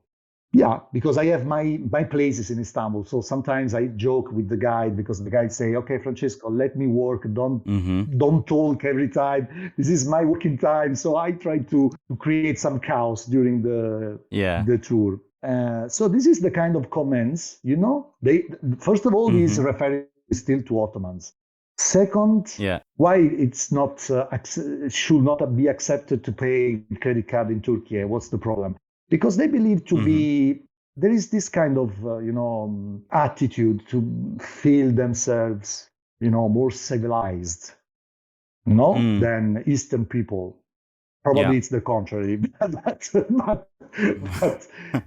yeah, because I have my places in Istanbul. So sometimes I joke with the guide because the guide say, okay, Francesco, let me work. Don't talk every time. This is my working time. So I try to create some chaos during the tour. So this is the kind of comments, they, first of all, he's referring still to Ottomans. Second, why it's not should not be accepted to pay credit card in Turkey? What's the problem? Because they believe to be there is this kind of attitude to feel themselves more civilized, than Eastern people. Probably it's the contrary, but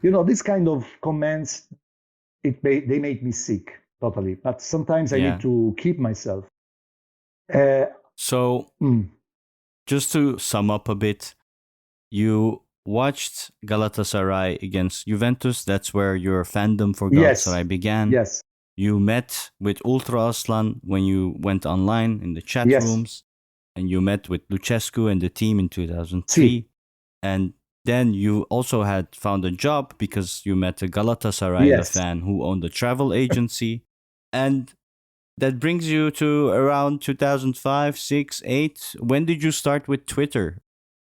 this kind of comments they make me sick totally. But sometimes I need to keep myself. So, just to sum up a bit, you watched Galatasaray against Juventus. That's where your fandom for Galatasaray began. Yes. You met with Ultra Aslan when you went online in the chat rooms. And you met with Lucescu and the team in 2003. And then you also had found a job because you met a Galatasaray fan who owned a travel agency. And that brings you to around 2005, 6, 8. When did you start with Twitter?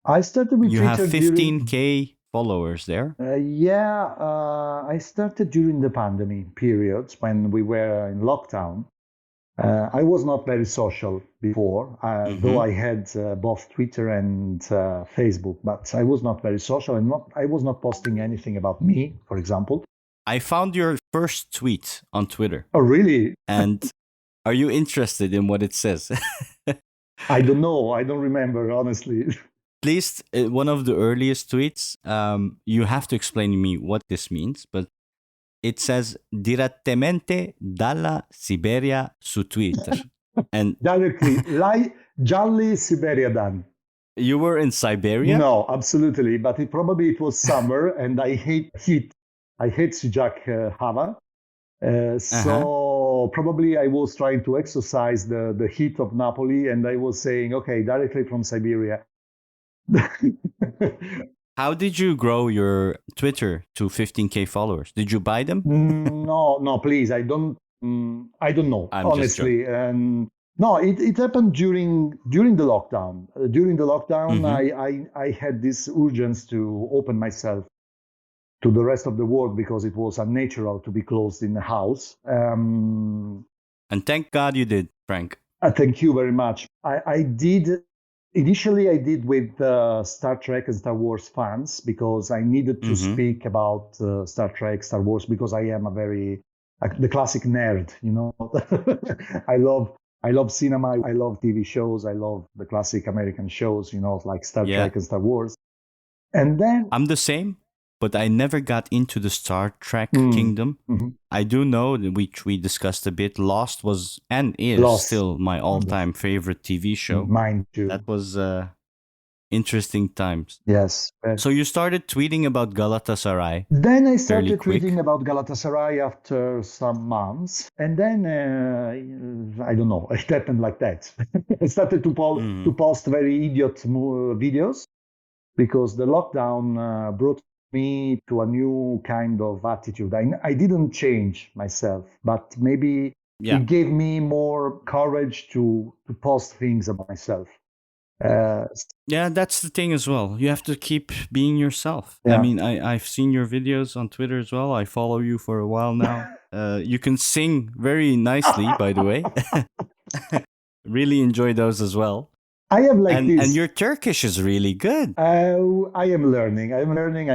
I started with Twitter. You have 15K followers there. I started during the pandemic periods when we were in lockdown. I was not very social before, though I had both Twitter and Facebook, but I was not very social and I was not posting anything about me, for example. I found your first tweet on Twitter. Oh, really? And are you interested in what it says? I don't know. I don't remember, honestly. At least one of the earliest tweets, you have to explain to me what this means, but it says direttamente dalla Siberia su Twitter. And directly, Jalli Siberiadan. You were in Siberia? No, absolutely. But it was summer and I hate heat. I hate Sijak Hava. So probably I was trying to exercise the heat of Napoli and I was saying, okay, directly from Siberia. How did you grow your Twitter to 15K followers? Did you buy them? No, please. I don't know, honestly. No, it happened during the lockdown. During the lockdown, I had this urgency to open myself to the rest of the world because it was unnatural to be closed in the house. And thank God you did, Frank. Thank you very much. I did. Initially, I did with Star Trek and Star Wars fans because I needed to speak about Star Trek, Star Wars, because I am the classic nerd, I love cinema, I love TV shows, I love the classic American shows, like Star Trek and Star Wars. And then I'm the same, but I never got into the Star Trek kingdom. I do know that which we discussed a bit. Lost was and is still my all-time favorite TV show. Mine too. That was, interesting times. Yes. So you started tweeting about Galatasaray. Then I Fairly started quick. reading about Galatasaray after some months, and then I don't know, it happened like that. I started to post very idiot videos because the lockdown brought me to a new kind of attitude. I didn't change myself, but maybe it gave me more courage to post things about myself. Yeah, that's the thing as well. You have to keep being yourself. I Yeah. mean, I've seen your videos on Twitter as well. I follow you for a while now. You can sing very nicely, by the way. Really enjoy those as well. I am like this. And your Turkish is really good. I am learning. I'm learning.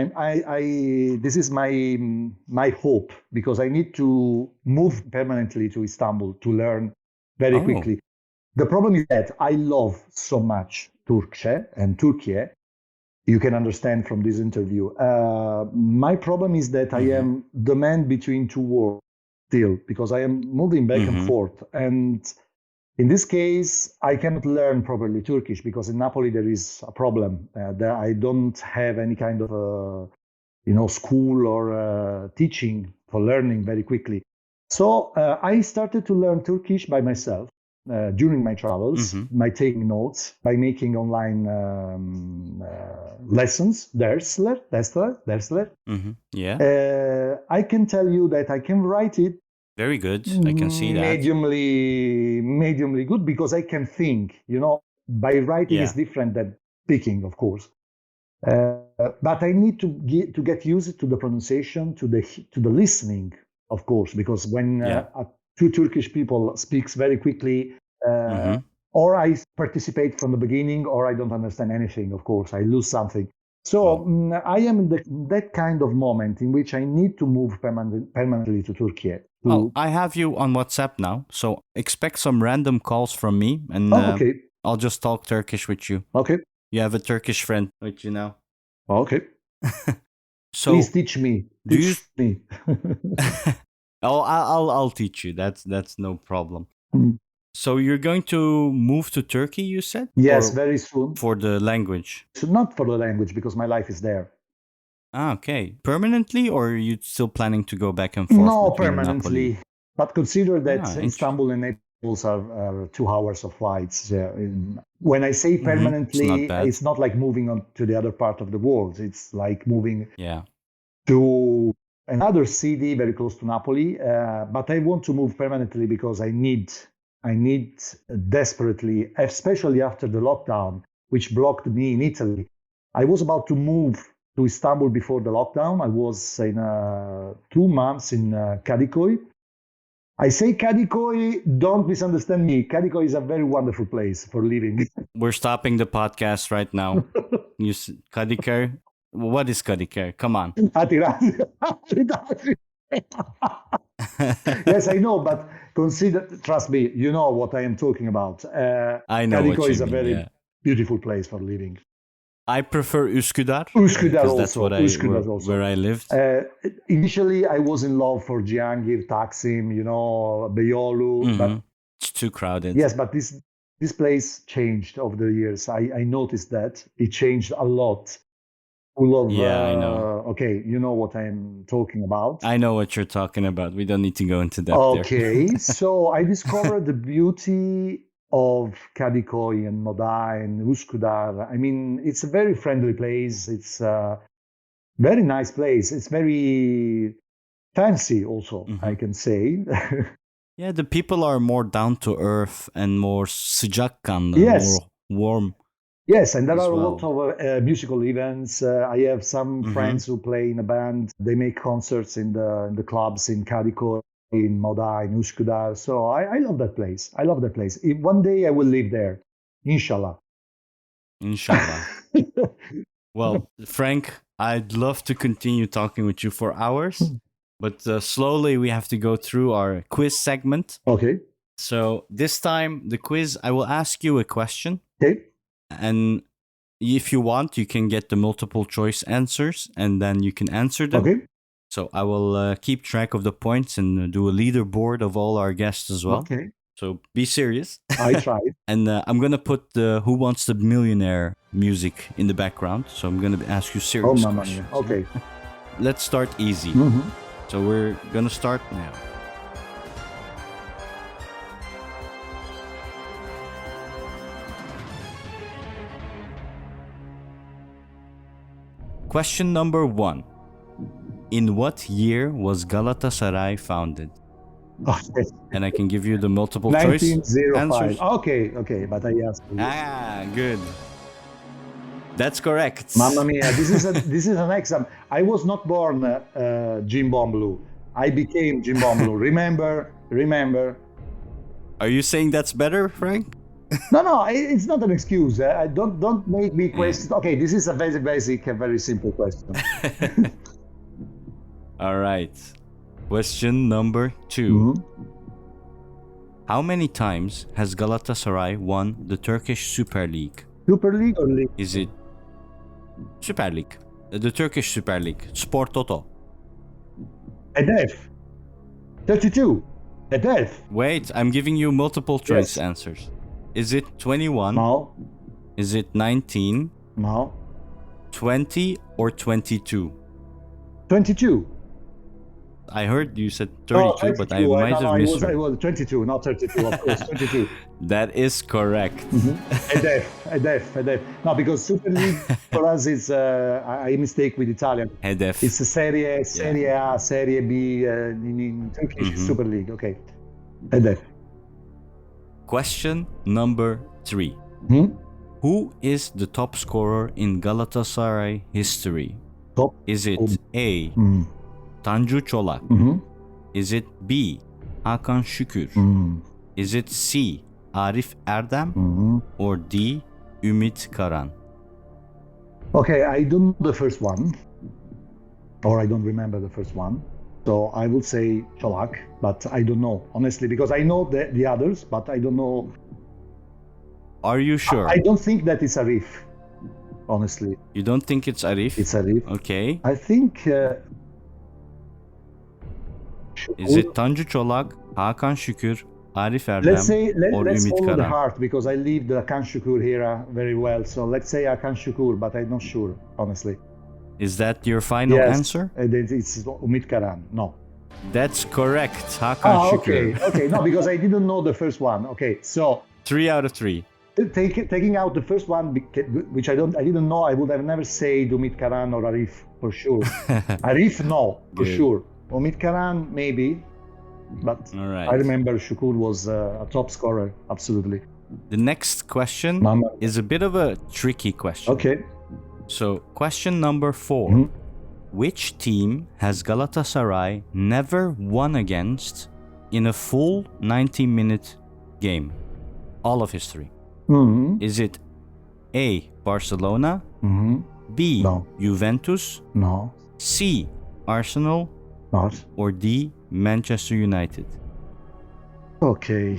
This is my hope because I need to move permanently to Istanbul to learn very quickly. The problem is that I love so much Turkce and Turkey. You can understand from this interview. My problem is that I am the man between two worlds still because I am moving back and forth. And in this case, I cannot learn properly Turkish because in Napoli there is a problem. That I don't have any kind of school or teaching for learning very quickly. So I started to learn Turkish by myself. During my travels, by taking notes, by making online lessons, dersler. Yeah. I can tell you that I can write it. Very good. I can see that. Mediumly good because I can think. By writing is different than speaking, of course. But I need to get used to the pronunciation, to the listening, of course, because when two Turkish people speaks very quickly, or I participate from the beginning, or I don't understand anything. Of course, I lose something. So I am in that kind of moment in which I need to move permanently to Turkey. I have you on WhatsApp now, so expect some random calls from me, and okay. I'll just talk Turkish with you. Okay. You have a Turkish friend with you now. Okay. So please teach me. Teach me. I'll teach you. That's no problem. So you're going to move to Turkey, you said? Yes, very soon. For the language? So not for the language, because my life is there. Okay. Permanently, or are you still planning to go back and forth? No, permanently. Napoli? But consider that Istanbul and Naples are 2 hours of flights. When I say permanently, it's not like moving on to the other part of the world. It's like moving to another city very close to Napoli. But I want to move permanently because I need desperately, especially after the lockdown, which blocked me in Italy. I was about to move to Istanbul before the lockdown. I was in 2 months in Kadıköy. I say Kadıköy, don't misunderstand me. Kadıköy is a very wonderful place for living. We're stopping the podcast right now. Kadıköy? What is Kadıköy? Come on. Yes, I know, but trust me, you know what I am talking about. I know Kadıköy what you is a mean, very beautiful place for living. I prefer Üsküdar. Üsküdar also. That's where I lived. Initially, I was in love for Cihangir, Taksim, Beyoğlu. But it's too crowded. Yes, but this place changed over the years. I noticed that. It changed a lot. Full of, I know. Okay, you know what I'm talking about. I know what you're talking about. We don't need to go into depth Okay, so I discovered the beauty of Kadıköy and Moda and Üsküdar. I mean, it's a very friendly place. It's a very nice place. It's very fancy also, I can say. Yeah, the people are more down to earth and more sıcakkanlı, more warm. Yes, and there are a lot of musical events. I have some friends who play in a band. They make concerts in the clubs in Kadıköy, in Moda, in Üsküdar. So I love that place. I love that place. One day I will live there, inshallah. Inshallah. Well, Frank, I'd love to continue talking with you for hours, but slowly we have to go through our quiz segment. Okay. So this time, the quiz, I will ask you a question. Okay. And if you want, you can get the multiple choice answers and then you can answer them. Okay. So I will keep track of the points and do a leaderboard of all our guests as well. Okay. So be serious. I tried. And I'm going to put the Who Wants to Be Millionaire music in the background, so I'm gonna ask you Oh, serious mamma questions. mia. Okay. Let's start easy. Mhm. So we're gonna start now. Question number 1. In what year was Galatasaray founded? Okay. And I can give you the multiple choice 1905. answers. Okay, but I asked you. Ah, good. That's correct. Mamma mia, this is an exam. I was not born Jim Blue. I became Jim Blue. Remember. Are you saying that's better, Frank? No, it's not an excuse. I don't make me question. Okay, this is a very basic, a very simple question. All right. Question number 2. Mhm. How many times has Galatasaray won the Turkish Super League? Super League or League? Is it Super League? The Turkish Super League. Sport Toto. Hedef. 32. Hedef. Wait, I'm giving you multiple choice Yes. answers. Is it 21? No. Is it 19, No. 20, or 22? 22. I heard you said 32, but I might have it misheard. was 22, not 32, of course, 22. That is correct. Hedef. No, because Super League for us is, I mistake with Italian. Hedef. It's a Serie A, Serie B, in Turkish Super League. Okay. Hedef. Question number 3. Hmm? Who is the top scorer in Galatasaray history? Top. Is it A. Hmm. Tanju Çolak? Mhm. Is it B. Hakan Şükür? Hmm. Is it C. Arif Erdem? Mhm. Or D. Ümit Karan? Okay, I don't know the first one, or I don't remember the first one. So I will say Çolak, but I don't know, honestly, because I know the others, but I don't know. Are you sure? I don't think that it's Arif, honestly. You don't think it's Arif? It's Arif. Okay. I think... Is it Tanju Çolak, Hakan Şükür, Arif Erdem, let's or let's Ümit follow the Karan? heart, because I lived the Hakan Şükür era very well. So let's say Hakan Şükür, but I'm not sure, honestly. Is that your final Yes, answer? It's Ümit Karan. No. That's correct. Hakan Şükür. Okay. No, because I didn't know the first one. Okay, so 3 out of 3. taking out the first one, which I didn't know, I would have never said Ümit Karan or Arif for sure. Arif, no, for Good. sure. Ümit Karan, maybe, but All right. I remember Şükür was a top scorer, absolutely. The next question Mama. is a bit of a tricky question. Okay. So, question number 4. Mhm. Which team has Galatasaray never won against in a full 90-minute game? All of history. Mhm. Is it A. Barcelona, Mhm. B. No. Juventus, No, C. Arsenal, not. or D. Manchester United? Okay.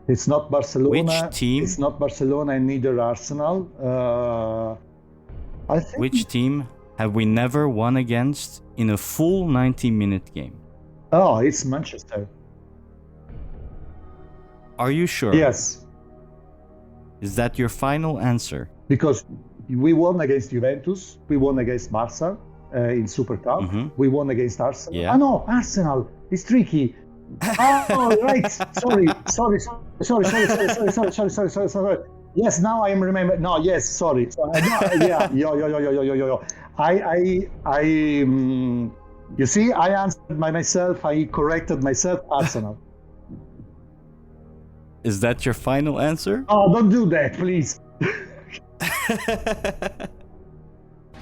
It's not Barcelona. Which team? It's not Barcelona and neither Arsenal. I think. Which team have we never won against in a full 90-minute game? Oh, it's Manchester. Are you sure? Yes, Is that your final answer? because we won against Juventus, we won against Barca in Super Cup, Mhm. we won against Arsenal. Yeah. Ah no, Arsenal. It's tricky. Oh, right. Sorry. Yes, now I am remember. No, yes, sorry. Yeah, yo. You see, I answered by myself. I corrected myself. Arsenal. Is that your final answer? Oh, don't do that, please.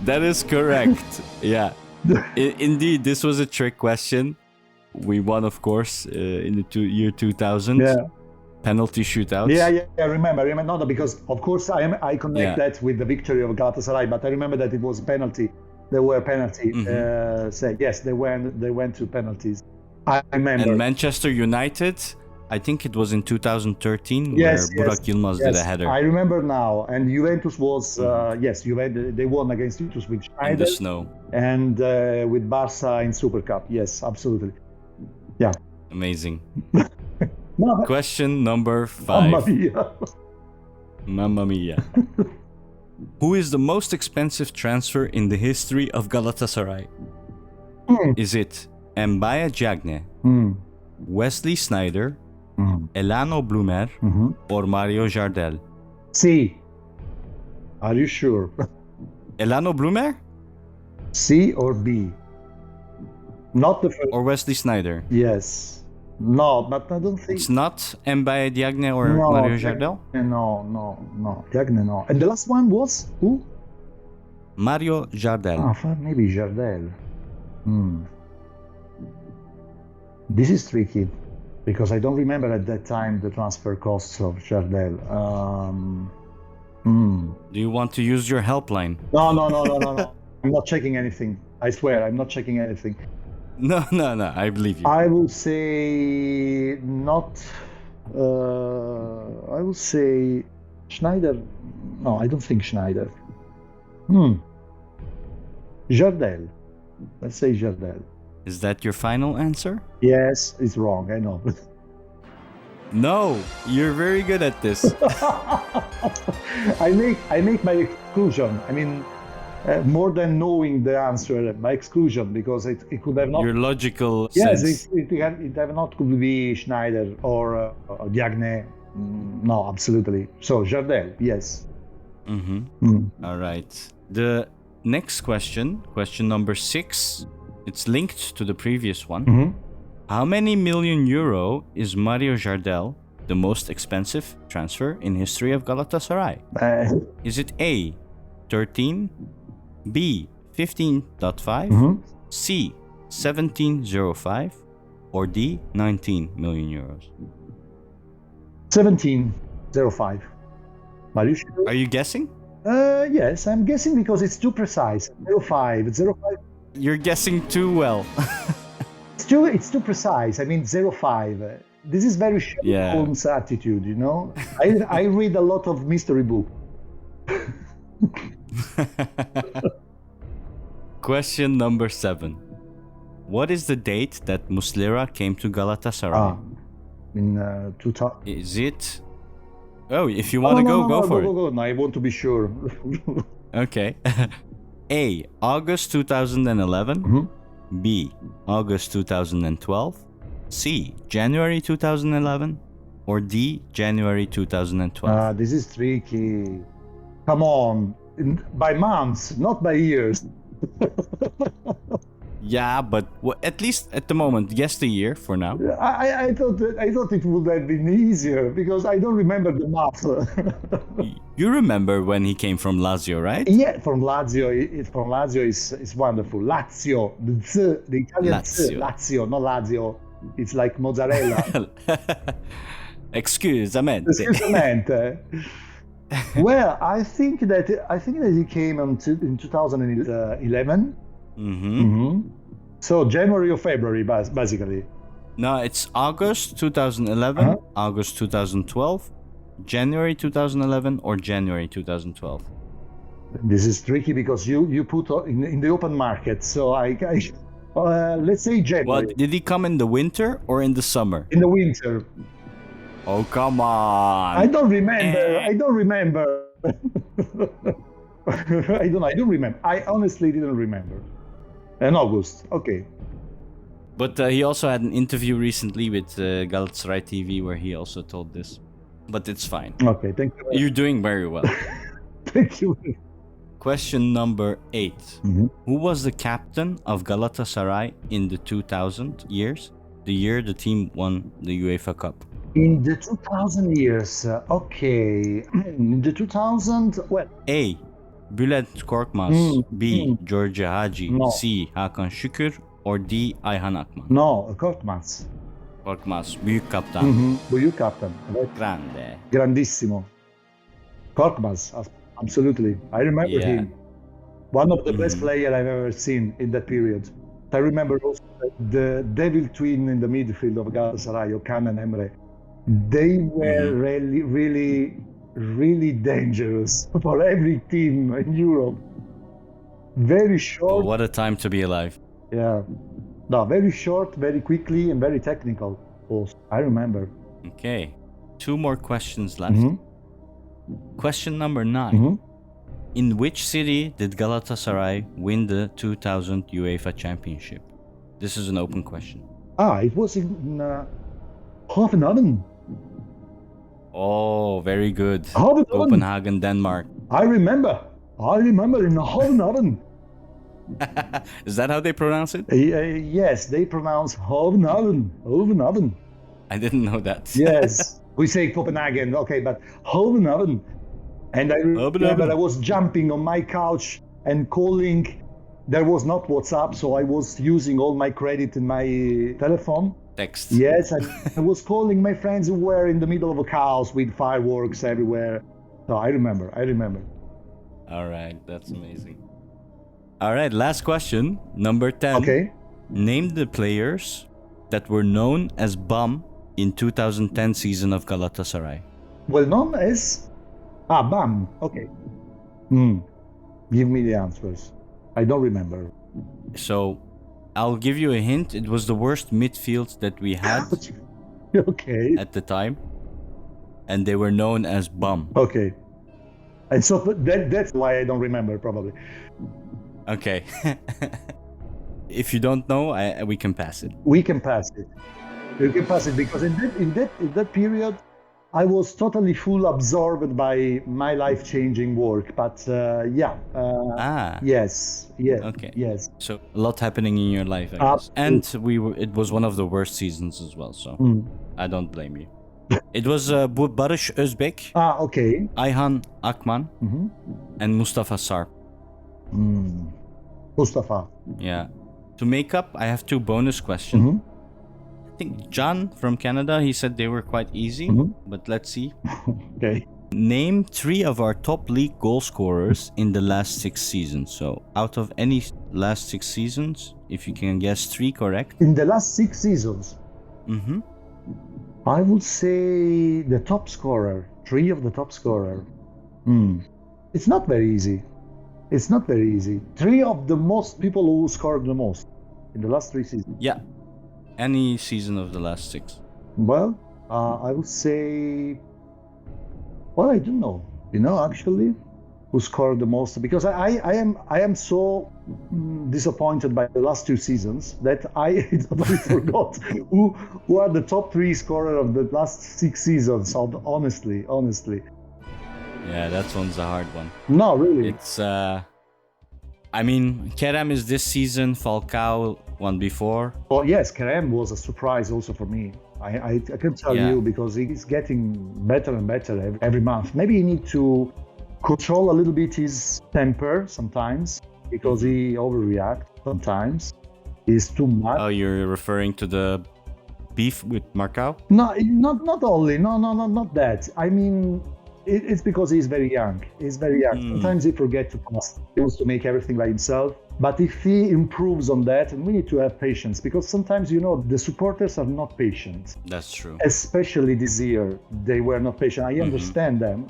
That is correct. Yeah. Indeed, this was a trick question. We won, of course, in the year 2000. Yeah. Penalty shootouts. Yeah. Remember. No, because of course I connect Yeah. that with the victory of Galatasaray, but I remember that it was a penalty. There were penalty. Yes, they went to penalties. I remember. And Manchester United, I think it was in 2013 Yes, where Burak Yilmaz did a header I remember now. And Juventus was Juventus. They won against Juventus with in Schneider the snow. and with Barca in Super Cup. Yes, absolutely. Yeah. Amazing. No, Question number 5. Mamma mia. Mamma mia. Who is the most expensive transfer in the history of Galatasaray? Is it Mbaya Diagne, Wesley Sneijder, Elano Blumer, or Mario Jardel? C. Are you sure? Elano Blumer C or B? Not the first. or Wesley Sneijder? Yes. No, but I don't think. It's not Mbaya Diagne or No, Mario Jardel? No. Diagne, no. And the last one was who? Mario Jardel. Maybe Jardel. This is tricky because I don't remember at that time the transfer costs of Jardel. Do you want to use your helpline? No. I'm not checking anything. I swear, I'm not checking anything. No, I believe you. I will say not. I will say Schneider. No, I don't think Schneider. Jardel. Let's say Jardel. Is that your final answer? Yes, it's wrong. I know. No, you're very good at this. I make my exclusion. I mean, more than knowing the answer, my exclusion, because it could have not. Your logical Yes, sense. it have not could be Schneider or Diagne. No, absolutely. So Jardel, yes. All right. The next question number 6, it's linked to the previous one. How many million euro is Mario Jardel the most expensive transfer in history of Galatasaray? Is it A, 13, B, 15.5, C, 17.05, or D, 19 million euros? 17.05. Are you sure? Are you guessing? Yes, I'm guessing because it's too precise. 05. You're guessing too well. It's too precise. I mean, 05. This is very Sherlock Holmes attitude, you know? I read a lot of mystery books. Question number 7. What is the date that Muslera came to Galatasaray? In 2000. Is it... Oh, if you want to go for it. Go. No, I want to be sure. Okay. A, August 2011. B, August 2012. C, January 2011. Or D, January 2012. This is tricky. Come on. By months, not by years. Yeah, but at least at the moment, guess the year for now. I thought it would have been easier because I don't remember the math. You remember when he came from Lazio, right? Yeah, from Lazio. From Lazio is wonderful. Lazio, the Italian Lazio. Lazio, not Lazio. It's like mozzarella. Excusamente. Well, I think that he came in 2011. So January or February, basically. No, it's August 2011, August 2012, January 2011, or January 2012. This is tricky because you put in the open market. So let's say January. Well, did he come in the winter or in the summer? In the winter. Oh, come on. I don't remember. I don't remember. I don't remember. I honestly didn't remember. In August. Okay. But he also had an interview recently with Galatasaray TV where he also told this. But it's fine. Okay, thank you. You're doing very well. Thank you. Question number 8. Who was the captain of Galatasaray in the 2000 years? The year the team won the UEFA Cup. In the 2000 years, okay. In the 2000, well... A, Bülent Korkmaz. B, George Hagi. No. C, Hakan Şükür. Or D, Ayhan Akman. No, Korkmaz. Korkmaz, büyük kaptan. Büyük captain. Grande. Grandissimo. Korkmaz, absolutely. I remember him. One of the best players I've ever seen in that period. I remember also the devil twin in the midfield of Galatasaray, Okan and Emre. They were really dangerous for every team in Europe. Very short. Oh, what a time to be alive. Yeah. No, very short, very quickly, and very technical also. I remember. Okay. 2 more questions left. Question number 9. In which city did Galatasaray win the 2000 UEFA Championship? This is an open question. It was in Hovenhaven. Oh, very good. Hovenhaven. Copenhagen, Denmark. I remember in Hovenhaven. Is that how they pronounce it? Yes, they pronounce Hovenhaven. Hovenhaven. I didn't know that. Yes, we say Copenhagen, okay, but Hovenhaven. And I remember I was jumping on my couch and calling. There was not WhatsApp, so I was using all my credit in my telephone. Text. Yes, I was calling my friends who were in the middle of a chaos with fireworks everywhere. So I remember. All right, that's amazing. All right, last question, number 10. Okay. Name the players that were known as bum in 2010 season of Galatasaray. Well known as... Bam. Okay. Give me the answers. I don't remember. So, I'll give you a hint. It was the worst midfield that we had Okay. at the time. And they were known as bum. Okay. And so that's why I don't remember, probably. Okay. If you don't know, we can pass it. We can pass it. We can pass it because in that period, I was totally full absorbed by my life-changing work. But yes. Okay. Yes. So a lot happening in your life, I guess. And it was one of the worst seasons as well. So I don't blame you. It was Barış Özbek. Okay. Ayhan Akman, and Mustafa Sarp. Mustafa. Yeah. To make up, I have 2 bonus questions. I think John from Canada, he said they were quite easy, but let's see. Okay. Name 3 of our top league goal scorers in the last 6 seasons. So out of any last 6 seasons, if you can guess 3 correct. In the last 6 seasons? I would say the top scorer. 3 of the top scorer. It's not very easy. 3 of the most people who scored the most in the last 3 seasons. Yeah. Any season of the last 6. Well, I would say... Well, I don't know. Actually, who scored the most? Because I am so disappointed by the last 2 seasons that I totally forgot who are the top 3 scorers of the last 6 seasons. Honestly. Yeah, that one's a hard one. No, really. It's Kerem is this season, Falcao one before. Well, yes, Kerem was a surprise also for me. I can tell you because he's getting better and better every month. Maybe he needs to control a little bit his temper sometimes because he overreacts sometimes. He's too much. Oh, you're referring to the beef with Marcao? No, not only. No, not that. I mean, it's because he's very young. Sometimes he forgets to pass. He wants to make everything by himself. But if he improves on that, and we need to have patience, because sometimes, the supporters are not patient. That's true. Especially this year, they were not patient. I understand them,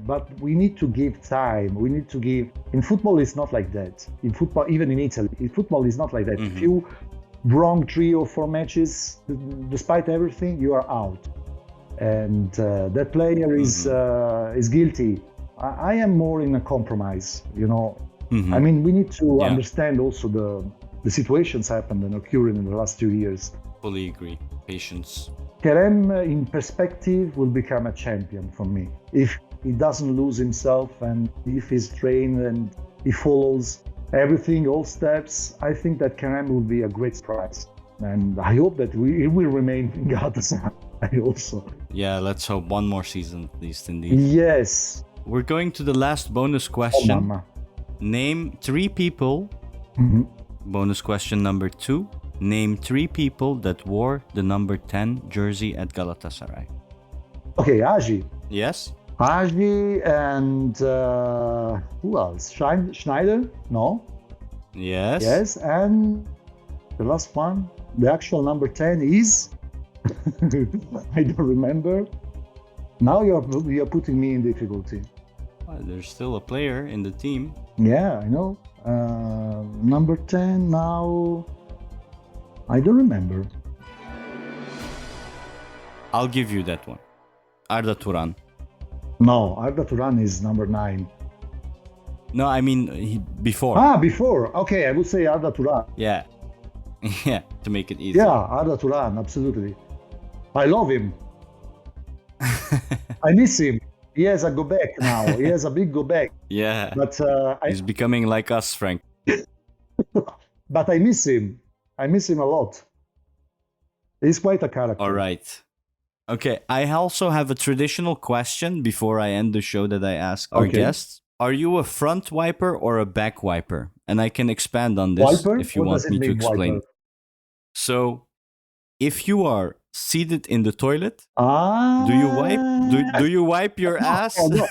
but we need to give time. We need to give... In football, it's not like that. In football, even in Italy, it's not like that. If you wrong 3 or 4 matches, despite everything, you are out. And that player is guilty. I am more in a compromise, I mean, we need to understand also the situations happened and occurring in the last 2 years. Fully agree. Patience. Kerem, in perspective, will become a champion for me. If he doesn't lose himself and if he's trained and he follows everything, all steps, I think that Kerem will be a great surprise. And I hope that he will remain in Galatasaray also. Yeah, let's hope one more season at least, indeed. Yes. We're going to the last bonus question. Oh, mama. Name 3 people. Bonus question number 2. Name 3 people that wore the number 10 jersey at Galatasaray. Okay, Agi. Yes? Agi and who else? Schneider? No? Yes. Yes, and the last one, the actual number 10 is... I don't remember. Now you're putting me in difficulty. There's still a player in the team. Yeah, I know. Number 10 now... I don't remember. I'll give you that one. Arda Turan. No, Arda Turan is number 9. No, I mean before. Ah, before. Okay, I would say Arda Turan. Yeah. Yeah, to make it easier. Yeah, Arda Turan, absolutely. I love him. I miss him. He has a go back now. He has a big go back. Yeah. But He's becoming like us, Frank. but I miss him. I miss him a lot. He's quite a character. All right. Okay, I also have a traditional question before I end the show that I ask our guests. Are you a front wiper or a back wiper? And I can expand on this Wiper? if you What want does me it to mean, explain. wiper? So, if you are seated in the toilet, Ah. do you wipe? Do you wipe your ass? Oh, no.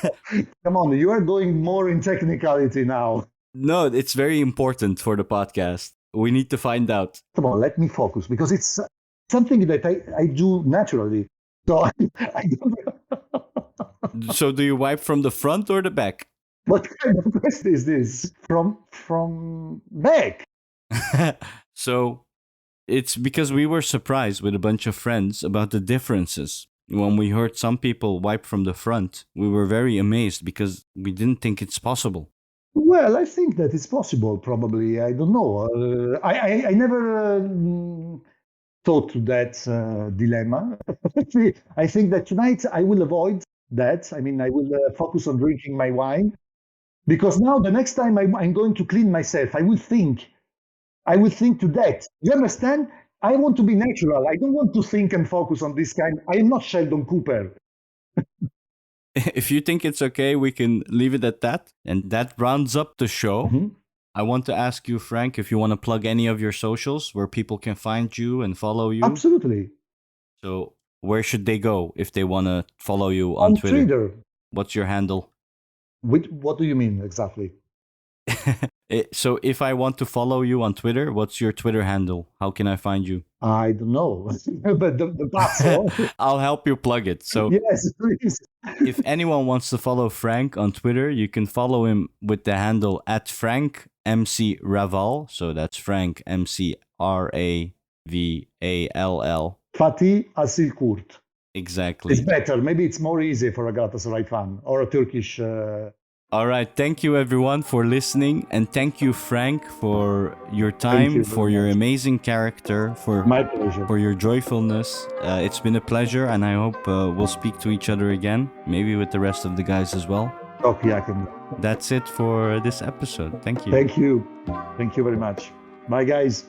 Come on, you are going more in technicality now. No, it's very important for the podcast. We need to find out. Come on, let me focus because it's something that I do naturally. So I don't. So, do you wipe from the front or the back? What kind of question is this? From back? So, it's because we were surprised with a bunch of friends about the differences. When we heard some people wipe from the front, we were very amazed because we didn't think it's possible. Well, I think that it's possible. Probably, I don't know. I never thought to that dilemma. I think that tonight I will avoid that. I mean, I will focus on drinking my wine because now the next time I'm going to clean myself, I will think to that. You understand? I want to be natural. I don't want to think and focus on this kind. I am not Sheldon Cooper. If you think it's okay, we can leave it at that. And that rounds up the show. Mm-hmm. I want to ask you, Frank, if you want to plug any of your socials where people can find you and follow you. Absolutely. So where should they go if they want to follow you on Twitter? What's your handle? What do you mean exactly? So if I want to follow you on Twitter, what's your Twitter handle? How can I find you? I don't know, but the password. I'll help you plug it. So yes, please. If anyone wants to follow Frank on Twitter, you can follow him with the handle at Frank MC Ravall. So that's Frank MC RAVALL. Fatih Asilkurt. Exactly. It's better. Maybe it's more easy for a Galatasaray fan or a Turkish. All right. Thank you, everyone, for listening. And thank you, Frank, for your time, for your amazing character, for my pleasure, for your joyfulness. It's been a pleasure, and I hope we'll speak to each other again, maybe with the rest of the guys as well. Okay, I can. That's it for this episode. Thank you. Thank you. Thank you very much. Bye, guys.